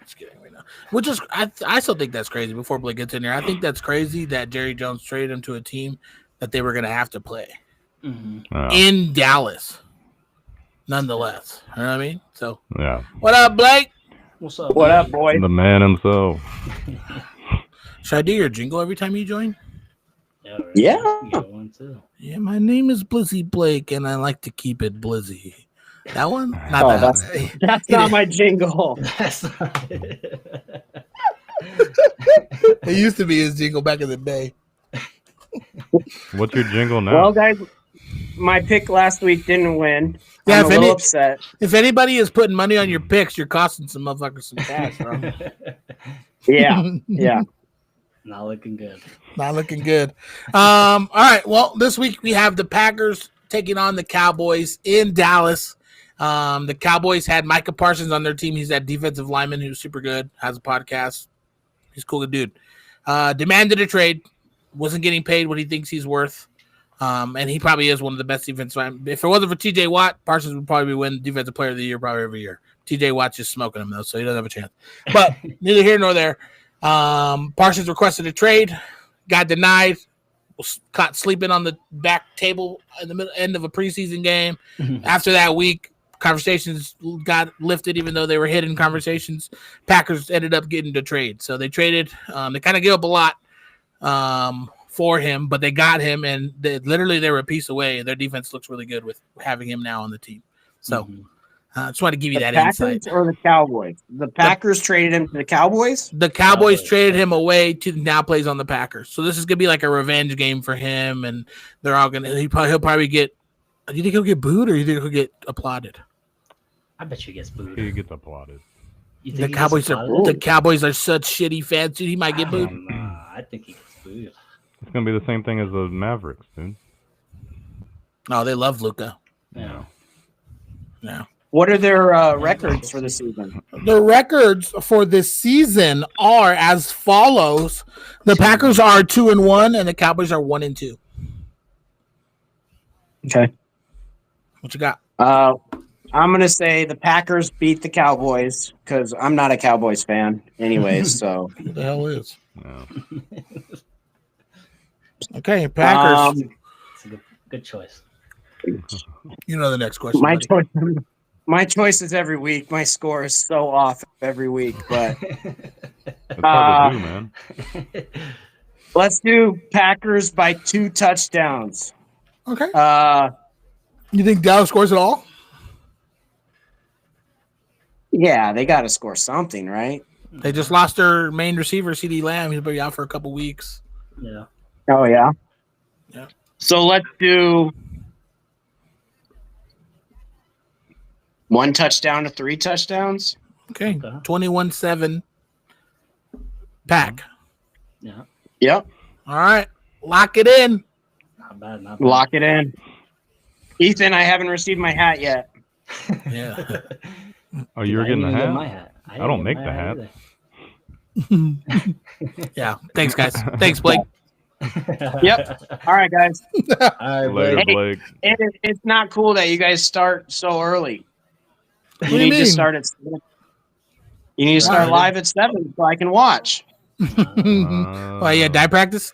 Just kidding right now. Which is I still think that's crazy. Before Blake gets in here, I think that's crazy that Jerry Jones traded him to a team that they were going to have to play in Dallas. Nonetheless, you know what I mean? So, yeah. What up, Blake? What's up? What up, boy? The man himself. Should I do your jingle every time you join? Yeah. Yeah. You got one too. Yeah, my name is Blizzy Blake, and I like to keep it Blizzy. That one? Not that. That's not my jingle. That's not it. It used to be his jingle back in the day. What's your jingle now? Well, guys, my pick last week didn't win. Yeah, I'm a little upset. If anybody is putting money on your picks, you're costing some motherfuckers some cash, bro. Yeah. Not looking good. Not looking good. All right. Well, this week we have the Packers taking on the Cowboys in Dallas. The Cowboys had Micah Parsons on their team. He's that defensive lineman who's super good, has a podcast. He's a cool dude. Demanded a trade, wasn't getting paid what he thinks he's worth. And he probably is one of the best defensive linemen. If it wasn't for TJ Watt, Parsons would probably win Defensive Player of the Year probably every year. TJ Watt's just smoking him, though, so he doesn't have a chance. But neither here nor there. Parsons requested a trade, got denied, was caught sleeping on the back table in the end of a preseason game. After that week, conversations got lifted, even though they were hidden conversations. Packers ended up getting the trade. So they traded. They kind of gave up a lot for him, but they got him, and they were a piece away. Their defense looks really good with having him now on the team. So I just want to give you that insight. Packers or the Cowboys? The Packers traded him to the Cowboys? The Cowboys traded him away to now plays on the Packers. So this is gonna be like a revenge game for him, and they're all gonna. He'll probably get. Do you think he'll get booed, or do you think he'll get applauded? I bet you he gets booed. He gets applauded. You think The he gets Cowboys applauded? the Cowboys are such shitty fans, dude. He might get booed. I think he gets booed. It's gonna be the same thing as the Mavericks, dude. No, they love Luka. Yeah. Yeah. What are their records for the season? The records for this season are as follows: the Packers are 2-1, and the Cowboys are 1-2. Okay. What you got? I'm going to say the Packers beat the Cowboys because I'm not a Cowboys fan anyways. So Who the hell is? Yeah. Okay, Packers. It's a good choice. You know the next question. my buddy. choice. my choices every week. My score is so off every week, but It's hard to do, man. let's do Packers by 2 touchdowns. Okay. Uh, You think Dallas scores it all? yeah, they got to score something, right? They just lost their main receiver, CD Lamb. He'll be out for a couple weeks. Yeah. Oh yeah. Yeah. So let's do 1 touchdown to 3 touchdowns. Okay. Okay. 21-7 Pack. Yeah. Yep. All right. Lock it in. Not bad. Not bad. Lock it in. Ethan, I haven't received my hat yet. Yeah. Oh, you were I didn't getting the even get hat? my hat. I don't make the hat. Yeah. Thanks, guys. Thanks, Blake. Yep. All right, guys. All right, Later, Blake. Blake. It's not cool that you guys start so early. What You do you need to mean? start at 7. You need to start Wow. live at 7 so I can watch. Oh, yeah. Die practice?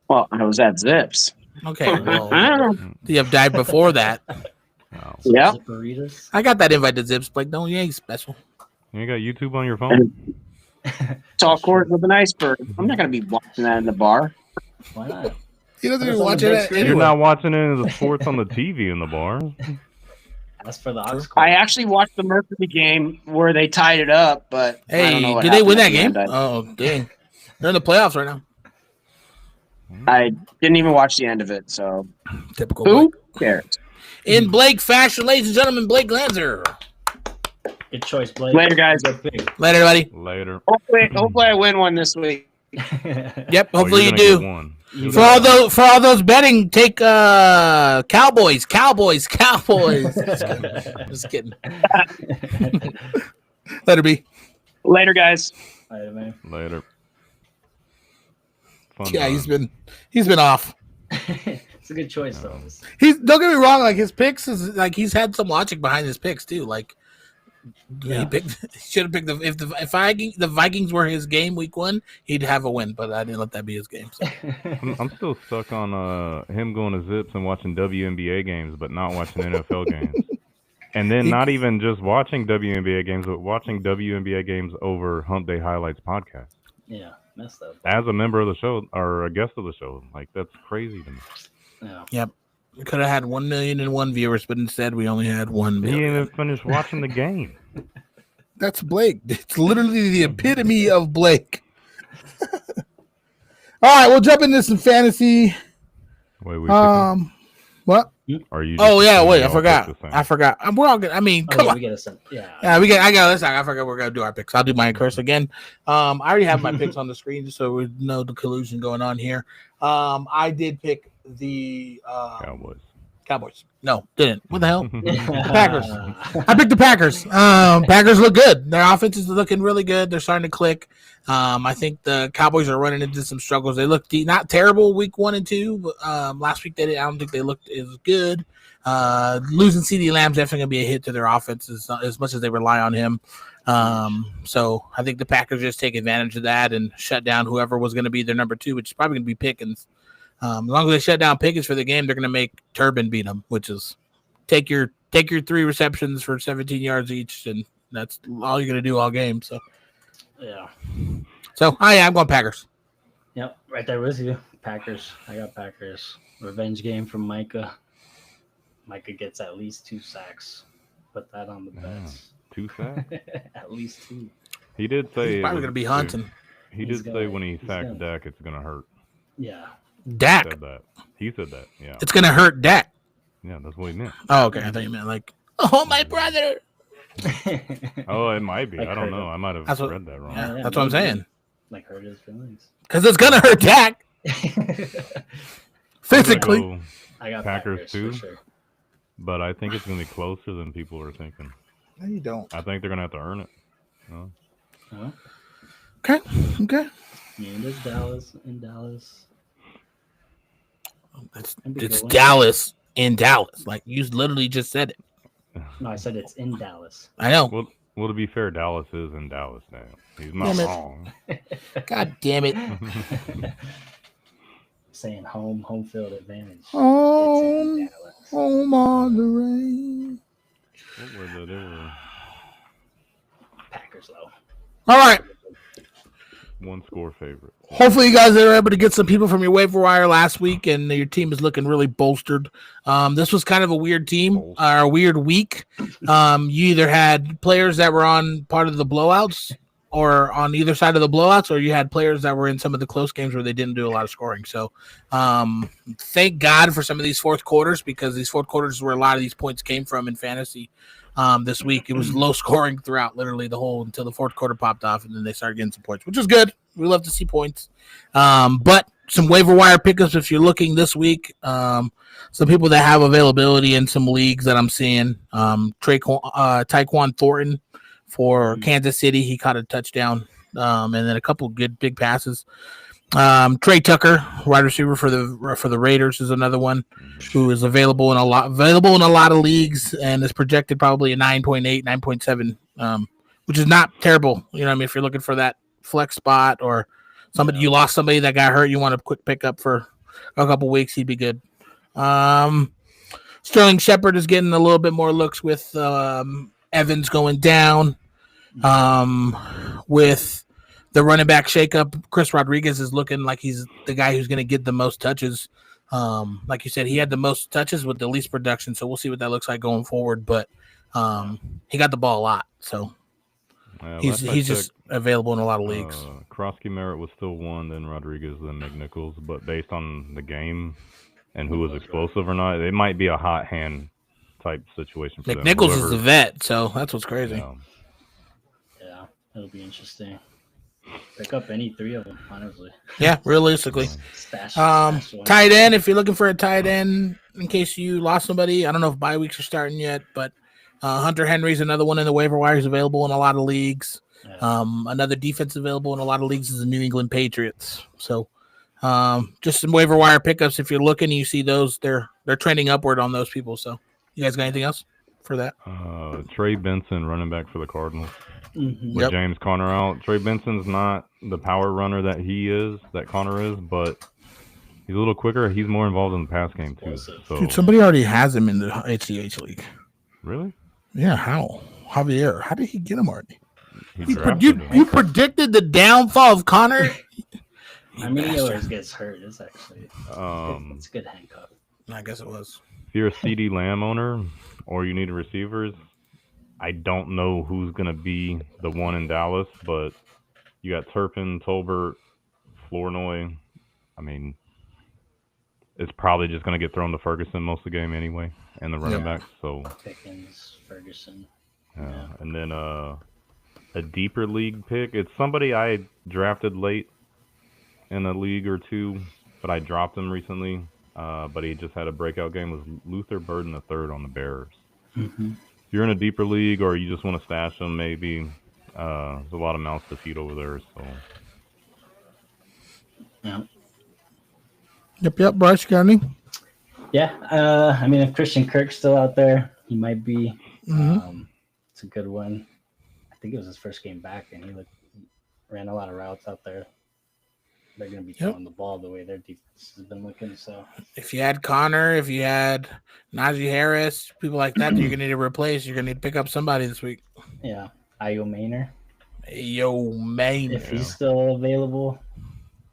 Well, I was at Zips. Okay. Well, you have died before that. Wow. Yeah. Zipperitas. I got that invite to Zips, Blake. No, you ain't special. You got YouTube on your phone? Tall court with an iceberg. I'm not going to be watching that in the bar. Why not? He doesn't That's even on watch the big it screen. You're anyway. not watching any of the sports on the TV in the bar. That's for the Ox. I actually watched the Mercury game where they tied it up, but I don't know Hey, what did they win that happened game? at the end. Oh, dang. They're in the playoffs right now. I didn't even watch the end of it, so Typical who Blake. cares? In Blake fashion, ladies and gentlemen, Blake Glanzer. Good choice, Blake. Later, guys. Good pick. Later, everybody. Later. Hopefully I win one this week. Yep, Oh, hopefully you're you gonna do. get one. You For all those betting, take Cowboys. Just kidding. Let her be. Later, guys. All right, man. Later. Fun Yeah, time. he's been off. It's a good choice, though. He's don't get me wrong, like his picks is like he's had some logic behind his picks too. Like Yeah. he should have picked the Vikings were his game week 1, he'd have a win, but I didn't let that be his game. So. I'm still stuck on him going to Zips and watching WNBA games, but not watching NFL games. And then not even just watching WNBA games, but watching WNBA games over Hump Day Highlights podcast. Yeah, messed up. As a member of the show or a guest of the show, like that's crazy to me. Yeah. We could have had 1,000,001 viewers, but instead we only had 1 He didn't million. even finish watching the game. That's Blake. It's literally the epitome of Blake. All right, we'll jump into some fantasy. Wait, we What? are you? Oh just yeah, assuming wait, I y'all forgot. picked the same? I forgot. We're all good. I mean, come on. We get a sense. Yeah. Yeah, I got this. I forgot we're gonna do our picks. I'll do my curse again. I already have my picks on the screen, just so we know the collusion going on here. I did pick the Cowboys. No, didn't. What the hell? Packers. I picked the Packers. Packers look good. Their offense is looking really good. They're starting to click. I think the Cowboys are running into some struggles. They looked not terrible week 1 and 2, but last week they did. I don't think they looked as good. Losing CD Lamb's definitely gonna be a hit to their offense as much as they rely on him. So I think the Packers just take advantage of that and shut down whoever was going to be their number 2, which is probably going to be Pickens. As long as they shut down Pickens for the game, they're going to make Turbin beat them, which is take your 3 receptions for 17 yards each, and that's all you're going to do all game. So Yeah. I'm going Packers. Yep. Right there with you. Packers. I got Packers. Revenge game from Micah. Micah gets at least 2 sacks. Put that on the bets. 2 sacks. At least 2. He did say He's probably going to be hunting. He He's did say gonna- when he he's sacks gonna- Dak, it's gonna hurt. Yeah. Dak. He said that. Yeah. It's going to hurt Dak. Yeah, that's what he meant. Oh, okay. I thought you meant like, oh, my brother. Oh, it might be. Like I don't hurt know. him. I might have That's what- read that wrong. Yeah, yeah, that's what I'm maybe. saying. Like hurt his feelings. Because it's going to hurt Dak physically. I'm gonna go I got Packers, Packers too? for sure. but I think it's gonna be closer than people are thinking. No, you don't. I think they're gonna have to earn it. Huh? Okay. And it's Dallas in Dallas. It's That'd be a good one. Dallas in Dallas. Like you literally just said it. No, I said it's in Dallas. I know. Well, to be fair, Dallas is in Dallas now. He's not Damn it. wrong. God damn it. Saying home field advantage. It's Home, in Dallas. home on the rain. Jaguars, though. All right. One score favorite. Hopefully, you guys are able to get some people from your waiver wire last week, and your team is looking really bolstered. This was kind of a weird team, or a weird week. You either had players that were on part of the blowouts, or on either side of the blowouts, or you had players that were in some of the close games where they didn't do a lot of scoring. So, thank God for some of these fourth quarters, because these fourth quarters is where a lot of these points came from in fantasy. This week it was low scoring throughout literally the whole until the fourth quarter popped off, and then they started getting some points, which is good. We love to see points. But some waiver wire pickups if you're looking this week. Some people that have availability in some leagues that I'm seeing. Tyquan Thornton for Kansas City, he caught a touchdown, and then a couple good big passes. Trey Tucker, wide receiver for the Raiders, is another one who is available in a lot of leagues, and is projected probably a 9.8, 9.7, which is not terrible. You know what I mean? If you're looking for that flex spot, or you lost somebody that got hurt, you want a quick pickup for a couple weeks, he'd be good. Sterling Shepard is getting a little bit more looks with Evans going down. With the running back shakeup, Chris Rodriguez is looking like he's the guy who's going to get the most touches. Like you said, he had the most touches with the least production, so we'll see what that looks like going forward. But he got the ball a lot, so he's just available in a lot of leagues. Krosky Merritt was still one, then Rodriguez, then McNichols. But based on the game and who was explosive or not, it might be a hot hand type situation for them. McNichols is the vet, so that's what's crazy. Yeah, it'll be interesting. Pick up any three of them, honestly. Yeah, realistically. Stash tight end, if you're looking for a tight end, in case you lost somebody, I don't know if bye weeks are starting yet, but Hunter Henry's another one in the waiver wire is available in a lot of leagues. Yeah. Another defense available in a lot of leagues is the New England Patriots. So just some waiver wire pickups. If you're looking, you see those, they're trending upward on those people. So you guys got anything else for that? Trey Benson, running back for the Cardinals. Mm-hmm. With James Conner out. Trey Benson's not the power runner that Conner is, but he's a little quicker. He's more involved in the pass game too. So. Dude, somebody already has him in the HCH league. Really? Yeah, how? Javier, how did he get him already? You predicted the downfall of Conner? I mean, he always gets hurt. It's actually it's a good handcuff. I guess it was. If you're a CD Lamb owner or you need receivers, I don't know who's going to be the one in Dallas, but you got Turpin, Tolbert, Flournoy. I mean, it's probably just going to get thrown to Ferguson most of the game anyway, and the running backs. So Pickens, Ferguson. Yeah. And then a deeper league pick. It's somebody I drafted late in a league or two, but I dropped him recently. But he just had a breakout game. Was Luther Burden III on the Bears. Mm-hmm. If you're in a deeper league or you just want to stash them, maybe there's a lot of mouths to feed over there. So. Yeah. Yep. Bryce, you got any? Yeah. I mean, if Christian Kirk's still out there, he might be. Mm-hmm. It's a good one. I think it was his first game back, and he ran a lot of routes out there. They're going to be throwing the ball the way their defense has been looking. So, if you had Connor, if you had Najee Harris, people like that, you're going to need to replace. You're going to need to pick up somebody this week. Yeah, Ayo Maynor. If he's still available,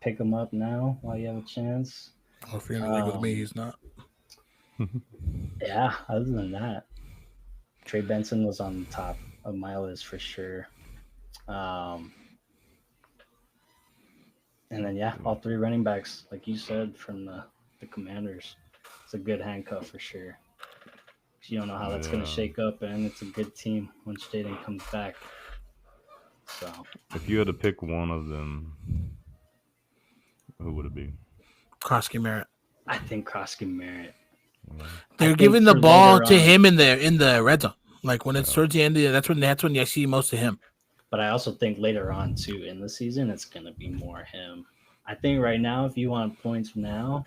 pick him up now while you have a chance. Well, if you're in the league with me, he's not. Yeah, other than that, Trey Benson was on the top of my list for sure. And then, all three running backs, like you said, from the Commanders. It's a good handcuff for sure. You don't know how that's going to shake up, and it's a good team when Jaden comes back. So, if you had to pick one of them, who would it be? Krosky Merritt. I think Krosky Merritt. They're giving the ball to him in the red zone. Like when it's towards the end, that's when I see most of him. But I also think later on, too, in the season, it's going to be more him. I think right now, if you want points now,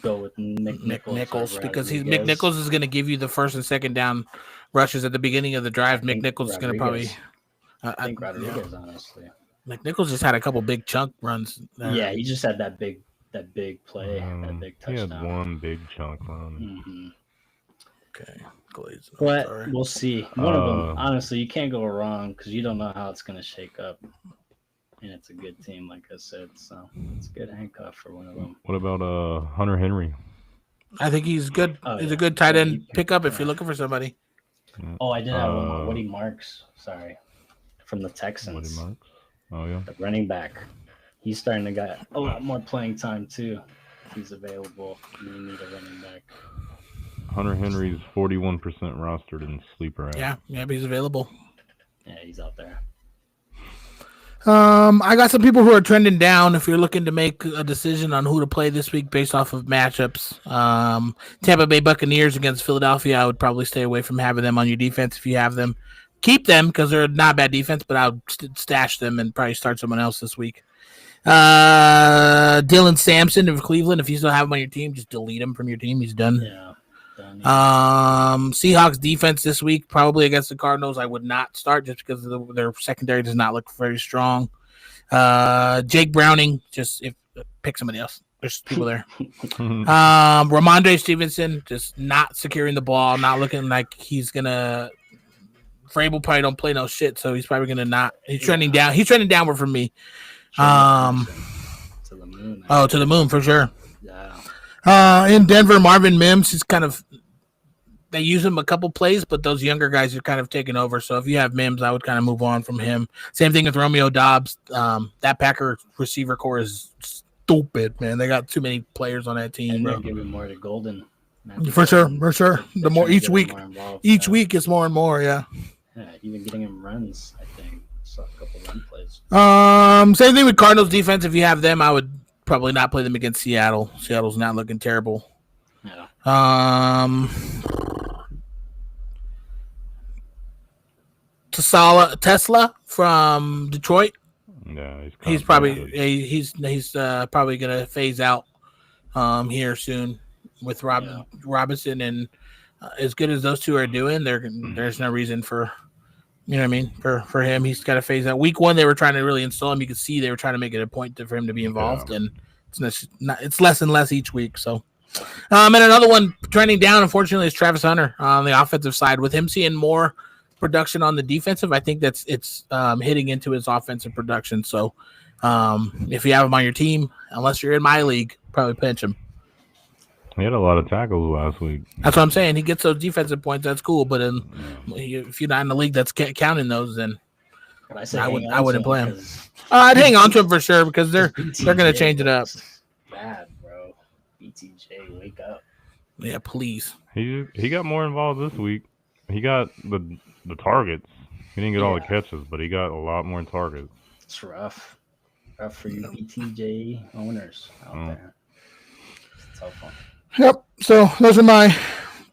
go with McNichols because McNichols is going to give you the first and second down rushes at the beginning of the drive. McNichols is going to probably. I think Rodriguez, honestly. McNichols just had a couple big chunk runs. Yeah, he just had that big play, that big touchdown. He had one big chunk run. Mm-hmm. Okay. Glazing. But Sorry. we'll see. One of them, honestly, you can't go wrong because you don't know how it's going to shake up. And it's a good team, like I said. So it's a good handcuff for one of them. What about Hunter Henry? I think he's good. Oh, He's yeah. a good tight Yeah, end you can- pickup if you're looking for somebody. Oh, I did have one more. Woody Marks. Sorry. From the Woody Texans. Marks? Oh, yeah. The running back. He's starting to get a lot more playing time, too. He's available. You need a running back. Hunter Henry's 41% rostered in Sleeper app. Yeah, but he's available. Yeah, he's out there. I got some people who are trending down. If you're looking to make a decision on who to play this week based off of matchups, Tampa Bay Buccaneers against Philadelphia, I would probably stay away from having them on your defense if you have them. Keep them because they're not bad defense, but I would stash them and probably start someone else this week. Dylan Sampson of Cleveland, if you still have him on your team, just delete him from your team. He's done. Yeah. Seahawks defense this week, probably against the Cardinals, I would not start just because their secondary does not look very strong. Jake Browning, pick somebody else. There's people there. Ramondre Stevenson, just not securing the ball, not looking like he's gonna. Vrabel probably don't play no shit, so he's probably gonna not. He's trending down. He's trending downward for me. To the moon. To the moon for sure. Yeah. In Denver, Marvin Mims is kind of. They use him a couple plays, but those younger guys are kind of taking over. So if you have Mims, I would kind of move on from him. Same thing with Romeo Doubs. That Packer receiver core is stupid, man. They got too many players on that team, And bro. they're giving more to Golden. For sure. The more each week it's more and more. Yeah. Yeah, even getting him runs, I think. Saw a couple run plays. Same thing with Cardinals defense. If you have them, I would probably not play them against Seattle. Seattle's not looking terrible. Yeah. Tesla from Detroit. Yeah, He's probably gonna phase out here soon with Robinson, and as good as those two are doing, there's no reason for for him. He's got to phase out. Week 1 they were trying to really install him. You could see they were trying to make it a point for him to be involved, and it's less and less each week. So. And another one trending down, unfortunately, is Travis Hunter on the offensive side. With him seeing more production on the defensive, I think it's hitting into his offensive production. So if you have him on your team, unless you're in my league, probably pinch him. He had a lot of tackles last week. That's what I'm saying. He gets those defensive points. That's cool. But if you're not in the league that's counting those, then I wouldn't play him. I'd hang on to him for sure because they're going to change it up. Bad, bro. BTJ, wake up. Yeah, please. He got more involved this week. He got the targets. He didn't get all the catches, but he got a lot more targets. It's rough. Rough for you BTJ owners out there. It's a tough one. Yep. So those are my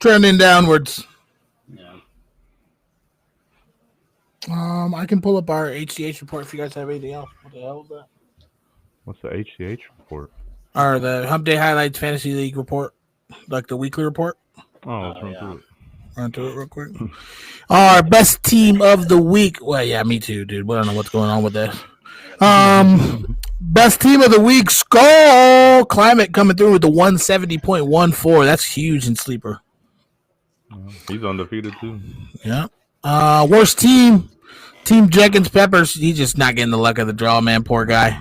trending downwards. Yeah. I can pull up our HCH report if you guys have anything else. What the hell is that? What's the HCH report? Or the Hump Day Highlights Fantasy League report, like the weekly report. Let's run through it. Run through it real quick. Our best team of the week. Well, yeah, me too, dude. We don't know what's going on with this. Best team of the week, Skull Climate coming through with the 170.14. That's huge in Sleeper. He's undefeated too. Yeah. Worst team, Team Jenkins Peppers. He's just not getting the luck of the draw, man. Poor guy.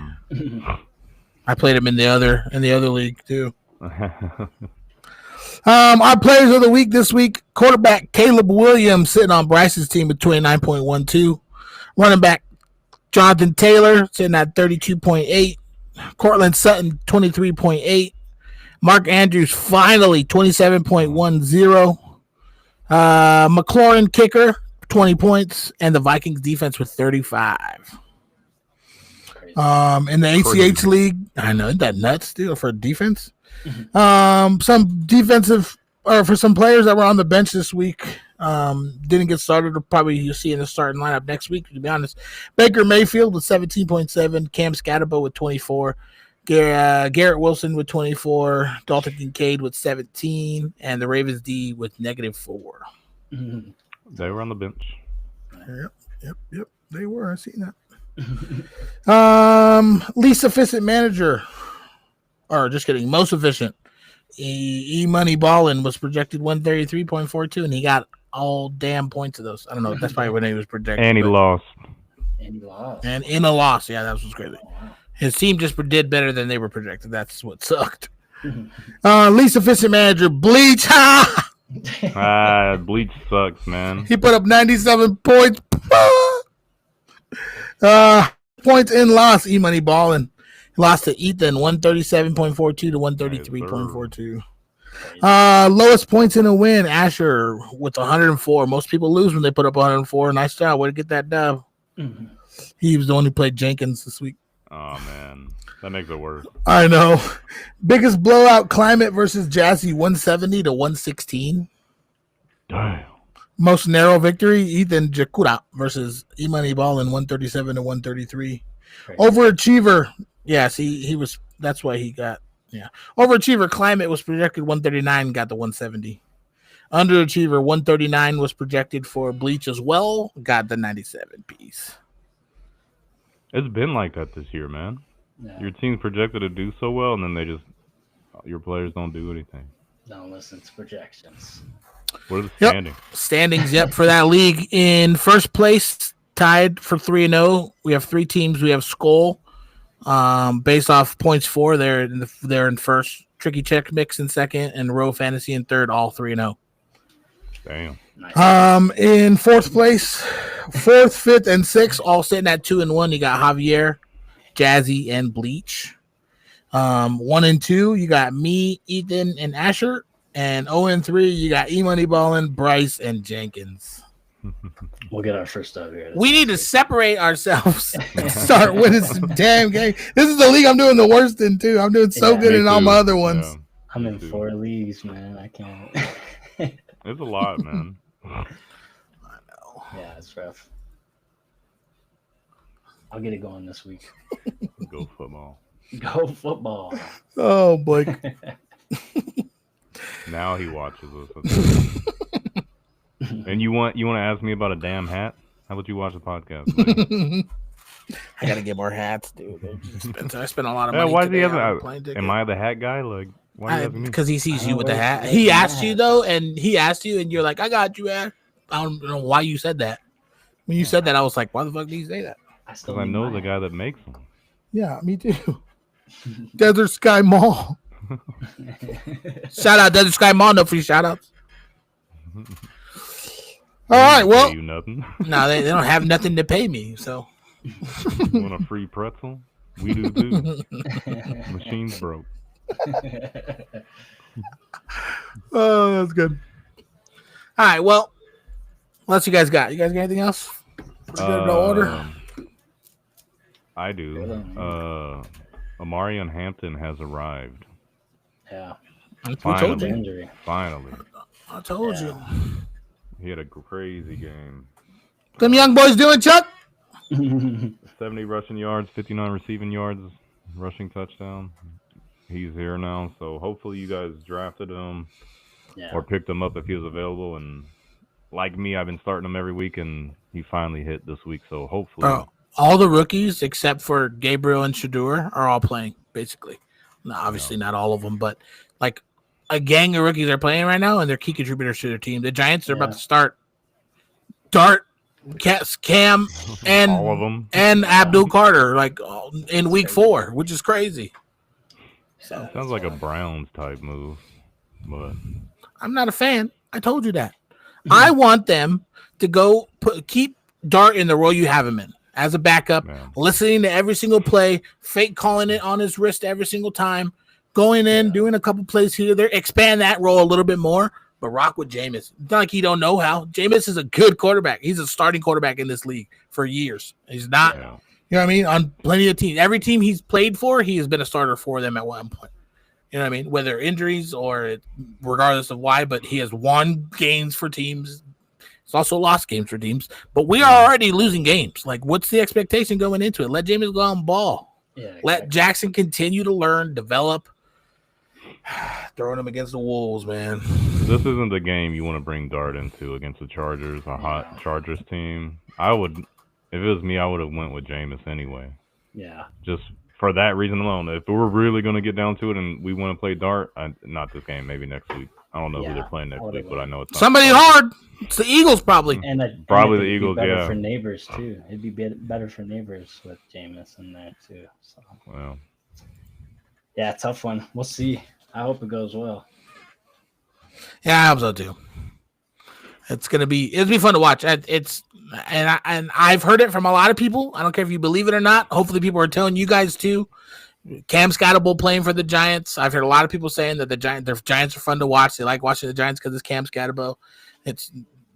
I played him in the other league too. Our players of the week this week: quarterback Caleb Williams sitting on Bryce's team with 29.12. Running back Jonathan Taylor sitting at 32.8. Cortland Sutton 23.8. Mark Andrews finally 27.10. McLaurin kicker 20 points, and the Vikings defense with 35. In the ACH league, I know, isn't that nuts, dude, for defense? Some defensive, or for some players that were on the bench this week, didn't get started. Probably you'll see in the starting lineup next week, to be honest. Baker Mayfield with 17.7, Cam Scatterbo with 24, Garrett Wilson with 24, Dalton Kincaid with 17, and the Ravens D with -4. They were on the bench. Yep. They were. I seen that. Least efficient manager, or just kidding, most efficient. E Money Ballin was projected 133.42, and he got all damn points of those. I don't know. That's probably when he was projected. And he lost. And he lost. And in a loss, yeah, that was crazy. Oh, wow. His team just did better than they were projected. That's what sucked. Least efficient manager, Bleach. Bleach sucks, man. He put up 97 points. Points in loss. E Money Ballin lost to Ethan 137.42 to 133.42. Lowest points in a win, Asher with 104. Most people lose when they put up 104. Nice job. Way to get that dub. He was the one who played Jenkins this week. Oh man, that makes it worse. I know. Biggest blowout, Climate versus Jazzy 170 to 116. Damn. Most narrow victory, Ethan Jakura versus E Money Ballin 137 to 133. Overachiever, yes, he was. That's why he got. Yeah, overachiever Climate was projected 139, got the 170. Underachiever 139 was projected for Bleach as well, got the 97 piece. It's been like that this year, man. Yeah. Your team's projected to do so well, and then your players don't do anything. Don't listen to projections. What are the Yep. standings? Standings, yep, for that league. In first place, tied for 3-0. We have 3 teams. We have Skull, based off points for. They're in first. Tricky Check Mix in second, and Row Fantasy in third. All 3-0. Damn. Nice. In fourth place, 4th, 5th, and 6th, all sitting at 2-1. You got Javier, Jazzy, and Bleach. 1 and 2, you got me, Ethan, and Asher. And 0 and 3, you got E Money Ballin, Bryce, and Jenkins. We'll get our first dub here. We need to separate ourselves and start winning some damn game. This is the league I'm doing the worst in too. I'm doing so Yeah, good Me in all too. my other ones. Yeah, I'm me in too. 4 leagues, man. I can't. It's a lot, man. Yeah, it's rough. I'll get it going this week. Go football. Go football. Oh boy. Now he watches us. And you want to ask me about a damn hat? How about you watch the podcast? man? I gotta get more hats, dude. They're expensive. I spent a lot of Yeah, money. why does he today have on a a, plane ticket. Am I the hat guy? Like, why are you asking me? Because he sees I you don't with the wear- hat. wear He the asked you hat. though, and he asked you, and you're like, "I got you, man." I don't know why you said that. When you said that, I was like, "Why the fuck did you say that?" I still Because I need know my the hat. guy that makes them. Yeah, me too. Desert Sky Mall. Shout out Desert Sky Mall. No free shout outs. All right, well, Pay you nothing. no, they don't have nothing to pay me. So You want a free pretzel? We do too. Machine's broke. oh, that's good. All right, well, what else you guys got? You guys got anything else? Pretty good, no order. I do. Amarian Hampton has arrived. Yeah. We Finally. told The you. injury. Finally. I told you. He had a crazy game. Them young boys doing, Chuck? 70 rushing yards, 59 receiving yards, rushing touchdown. He's here now, so hopefully you guys drafted him Yeah. or picked him up if he was available. And like me, I've been starting him every week, and he finally hit this week. So hopefully, Bro, all the rookies except for Gabriel and Shadur are all playing, basically. No, obviously not all of them, but like a gang of rookies are playing right now, and they're key contributors to their team. The Giants are about Yeah. to start Dart, Cam, and all of them. and Abdul Carter like in week 4, which is crazy. So Sounds like a Browns type move, but I'm not a fan. I told you that. I want them to go keep Dart in the role you have him in as a backup, man, listening to every single play, fake calling it on his wrist every single time, going in, doing a couple plays here, there, expand that role a little bit more, but rock with Jameis. It's not like he don't know how. Jameis is a good quarterback. He's a starting quarterback in this league for years. He's not, yeah. you know what I mean? On plenty of teams. Every team he's played for, he has been a starter for them at one point. You know what I mean? Whether injuries or regardless of why, but he has won games for teams. He's also lost games for teams. But we are already losing games. Like, what's the expectation going into it? Let Jameis go out and ball. Yeah. Let Jackson continue to learn, develop. Throwing him against the Wolves, man. This isn't the game you want to bring Dart into against the Chargers, a hot Chargers team. I would, if it was me, I would have went with Jameis anyway, Yeah. just for that reason alone. If we're really going to get down to it and we want to play dart, not this game, maybe next week. I don't know who they're playing next week, but I know it's not somebody hard. It's the Eagles, probably. Probably and the Eagles, better yeah. for Neighbors too. It'd be better for Neighbors with Jameis in there too. So Well, yeah, tough one. We'll see. I hope it goes well. Yeah, I hope so too. It'll be fun to watch. I've heard it from a lot of people. I don't care if you believe it or not. Hopefully, people are telling you guys too. Cam Scatterbull playing for the Giants. I've heard a lot of people saying that the Giants are fun to watch. They like watching the Giants because it's Cam Scatterbull.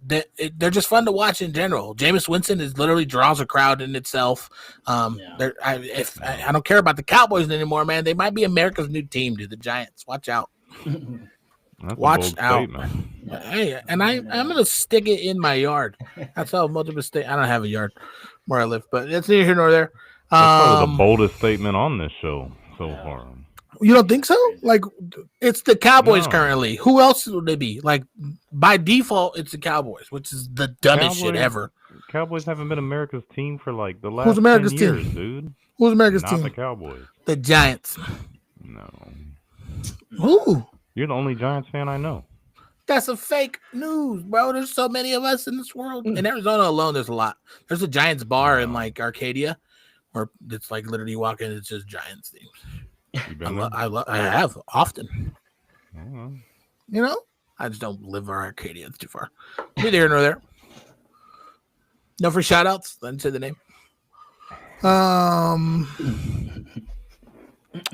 They're just fun to watch in general. Jameis Winston literally draws a crowd in itself. I don't care about the Cowboys anymore, man. They might be America's new team, dude. The Giants. Watch out. that's Watch a bold out. statement. Hey, and I'm gonna stick it in my yard. That's how multiple state. I don't have a yard where I live, but it's neither here nor there. That's probably the boldest statement on this show so far. You don't think so? Like, it's the Cowboys No. currently. Who else would they be? Like, by default, it's the Cowboys, which is the dumbest shit ever. Cowboys haven't been America's team for like the last Who's America's 10 team? years, dude. Who's America's Not team? the Cowboys. The Giants. No. Who? You're the only Giants fan I know. That's a fake news, bro. There's so many of us in this world. In Arizona alone, there's a lot. There's a Giants bar in like Arcadia, where it's like literally you walk in, it's just Giants themes. You been there? I have often. Oh, You know, I just don't live in Arcadia. It's too far. Neither here nor there. No free shout outs. I didn't say the name.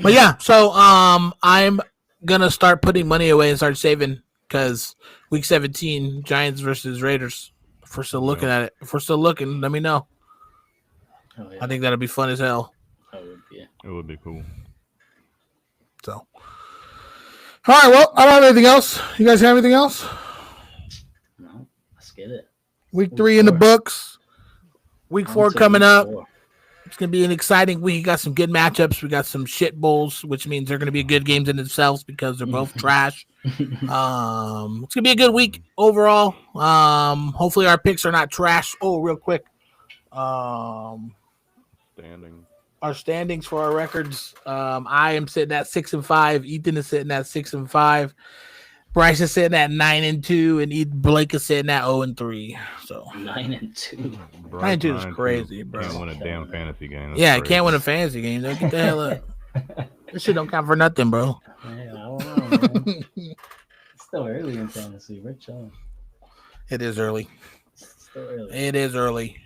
But yeah, so I'm gonna start putting money away and start saving because week 17, Giants versus Raiders. If we're still looking at it, if we're still looking, let me know. Oh, yeah. I think that'll be fun as hell. That would be. it would be cool. So, all right. Well, I don't have anything else. You guys have anything else? No, let's get it. Week 3 in the books. Week 4 On to coming week up. 4. It's going to be an exciting week. We got some good matchups. We got some shit bowls, which means they're going to be good games in themselves because they're both trash. It's going to be a good week overall. Hopefully our picks are not trash. Oh, real quick. Standing. Our standings for our records. I am sitting at 6-5. Ethan is sitting at 6-5. Bryce is sitting at 9-2, and Blake is sitting at 0-3. So 9-2. 9-2 is crazy, bro. Can't win a damn fantasy game. That's Yeah, crazy. can't win a fantasy game. Though. Get the hell up. This shit don't count for nothing, bro. Man, I don't know, man. It's still early in fantasy. We're chilling. It is early. It's still early. It is early.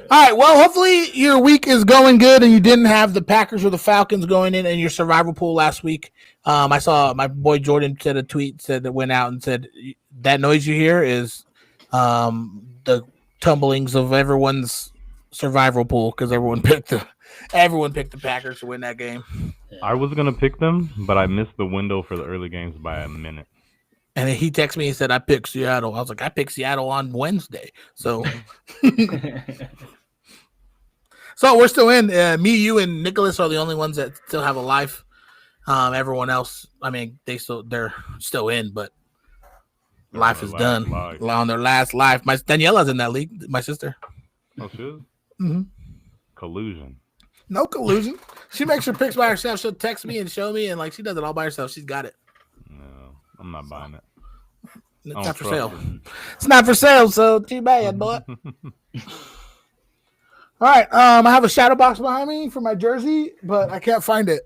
All right. Well, hopefully your week is going good and you didn't have the Packers or the Falcons going in your survival pool last week. I saw my boy Jordan said a tweet that went out and said that noise you hear is the tumblings of everyone's survival pool because everyone picked the Packers to win that game. I was gonna pick them, but I missed the window for the early games by a minute. And then he texted me and said, I picked Seattle. I was like, I picked Seattle on Wednesday. So we're still in. Me, you, and Nicholas are the only ones that still have a life. Everyone else, I mean, they're still in, but life is done. Life. On their last life. My Daniela's in that league, my sister. Oh, shit. Mm-hmm. Collusion. No collusion. She makes her picks by herself. She'll text me and show me, and like she does it all by herself. She's got it. No, I'm not buying it. It's don't not for trust sale. her. It's not for sale, so too bad, boy. All right. I have a shadow box behind me for my jersey, but I can't find it.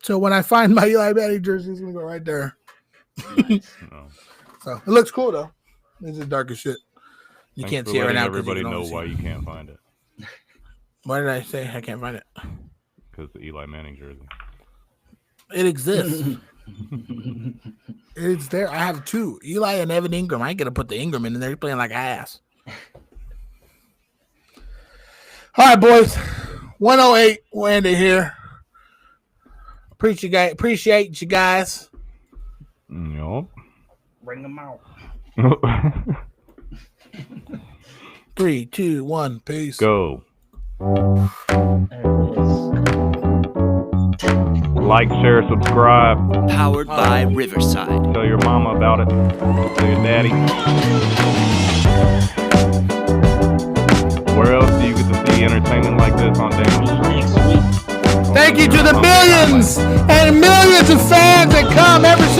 So when I find my Eli Manning jersey, it's gonna go right there. Nice. No. So it looks cool though. This is dark as shit. You Thanks can't for see it right letting now. 'cause everybody you can know only see why it. you can't find it. Why did I say I can't find it? Because the Eli Manning jersey. It exists. It's there. I have 2. Eli and Evan Ingram. I ain't gonna put the Ingram in there. He's playing like ass. All right, boys. 108. We'll end it here. Appreciate you guys. Yup. Bring them out. 3, 2, 1. Peace. Go. There it is. Like, share, subscribe. Powered by Riverside. Tell your mama about it. Tell your daddy. Where else do you get to see entertainment like this on Damn? Next week. Thank you to the millions and millions of fans that come every single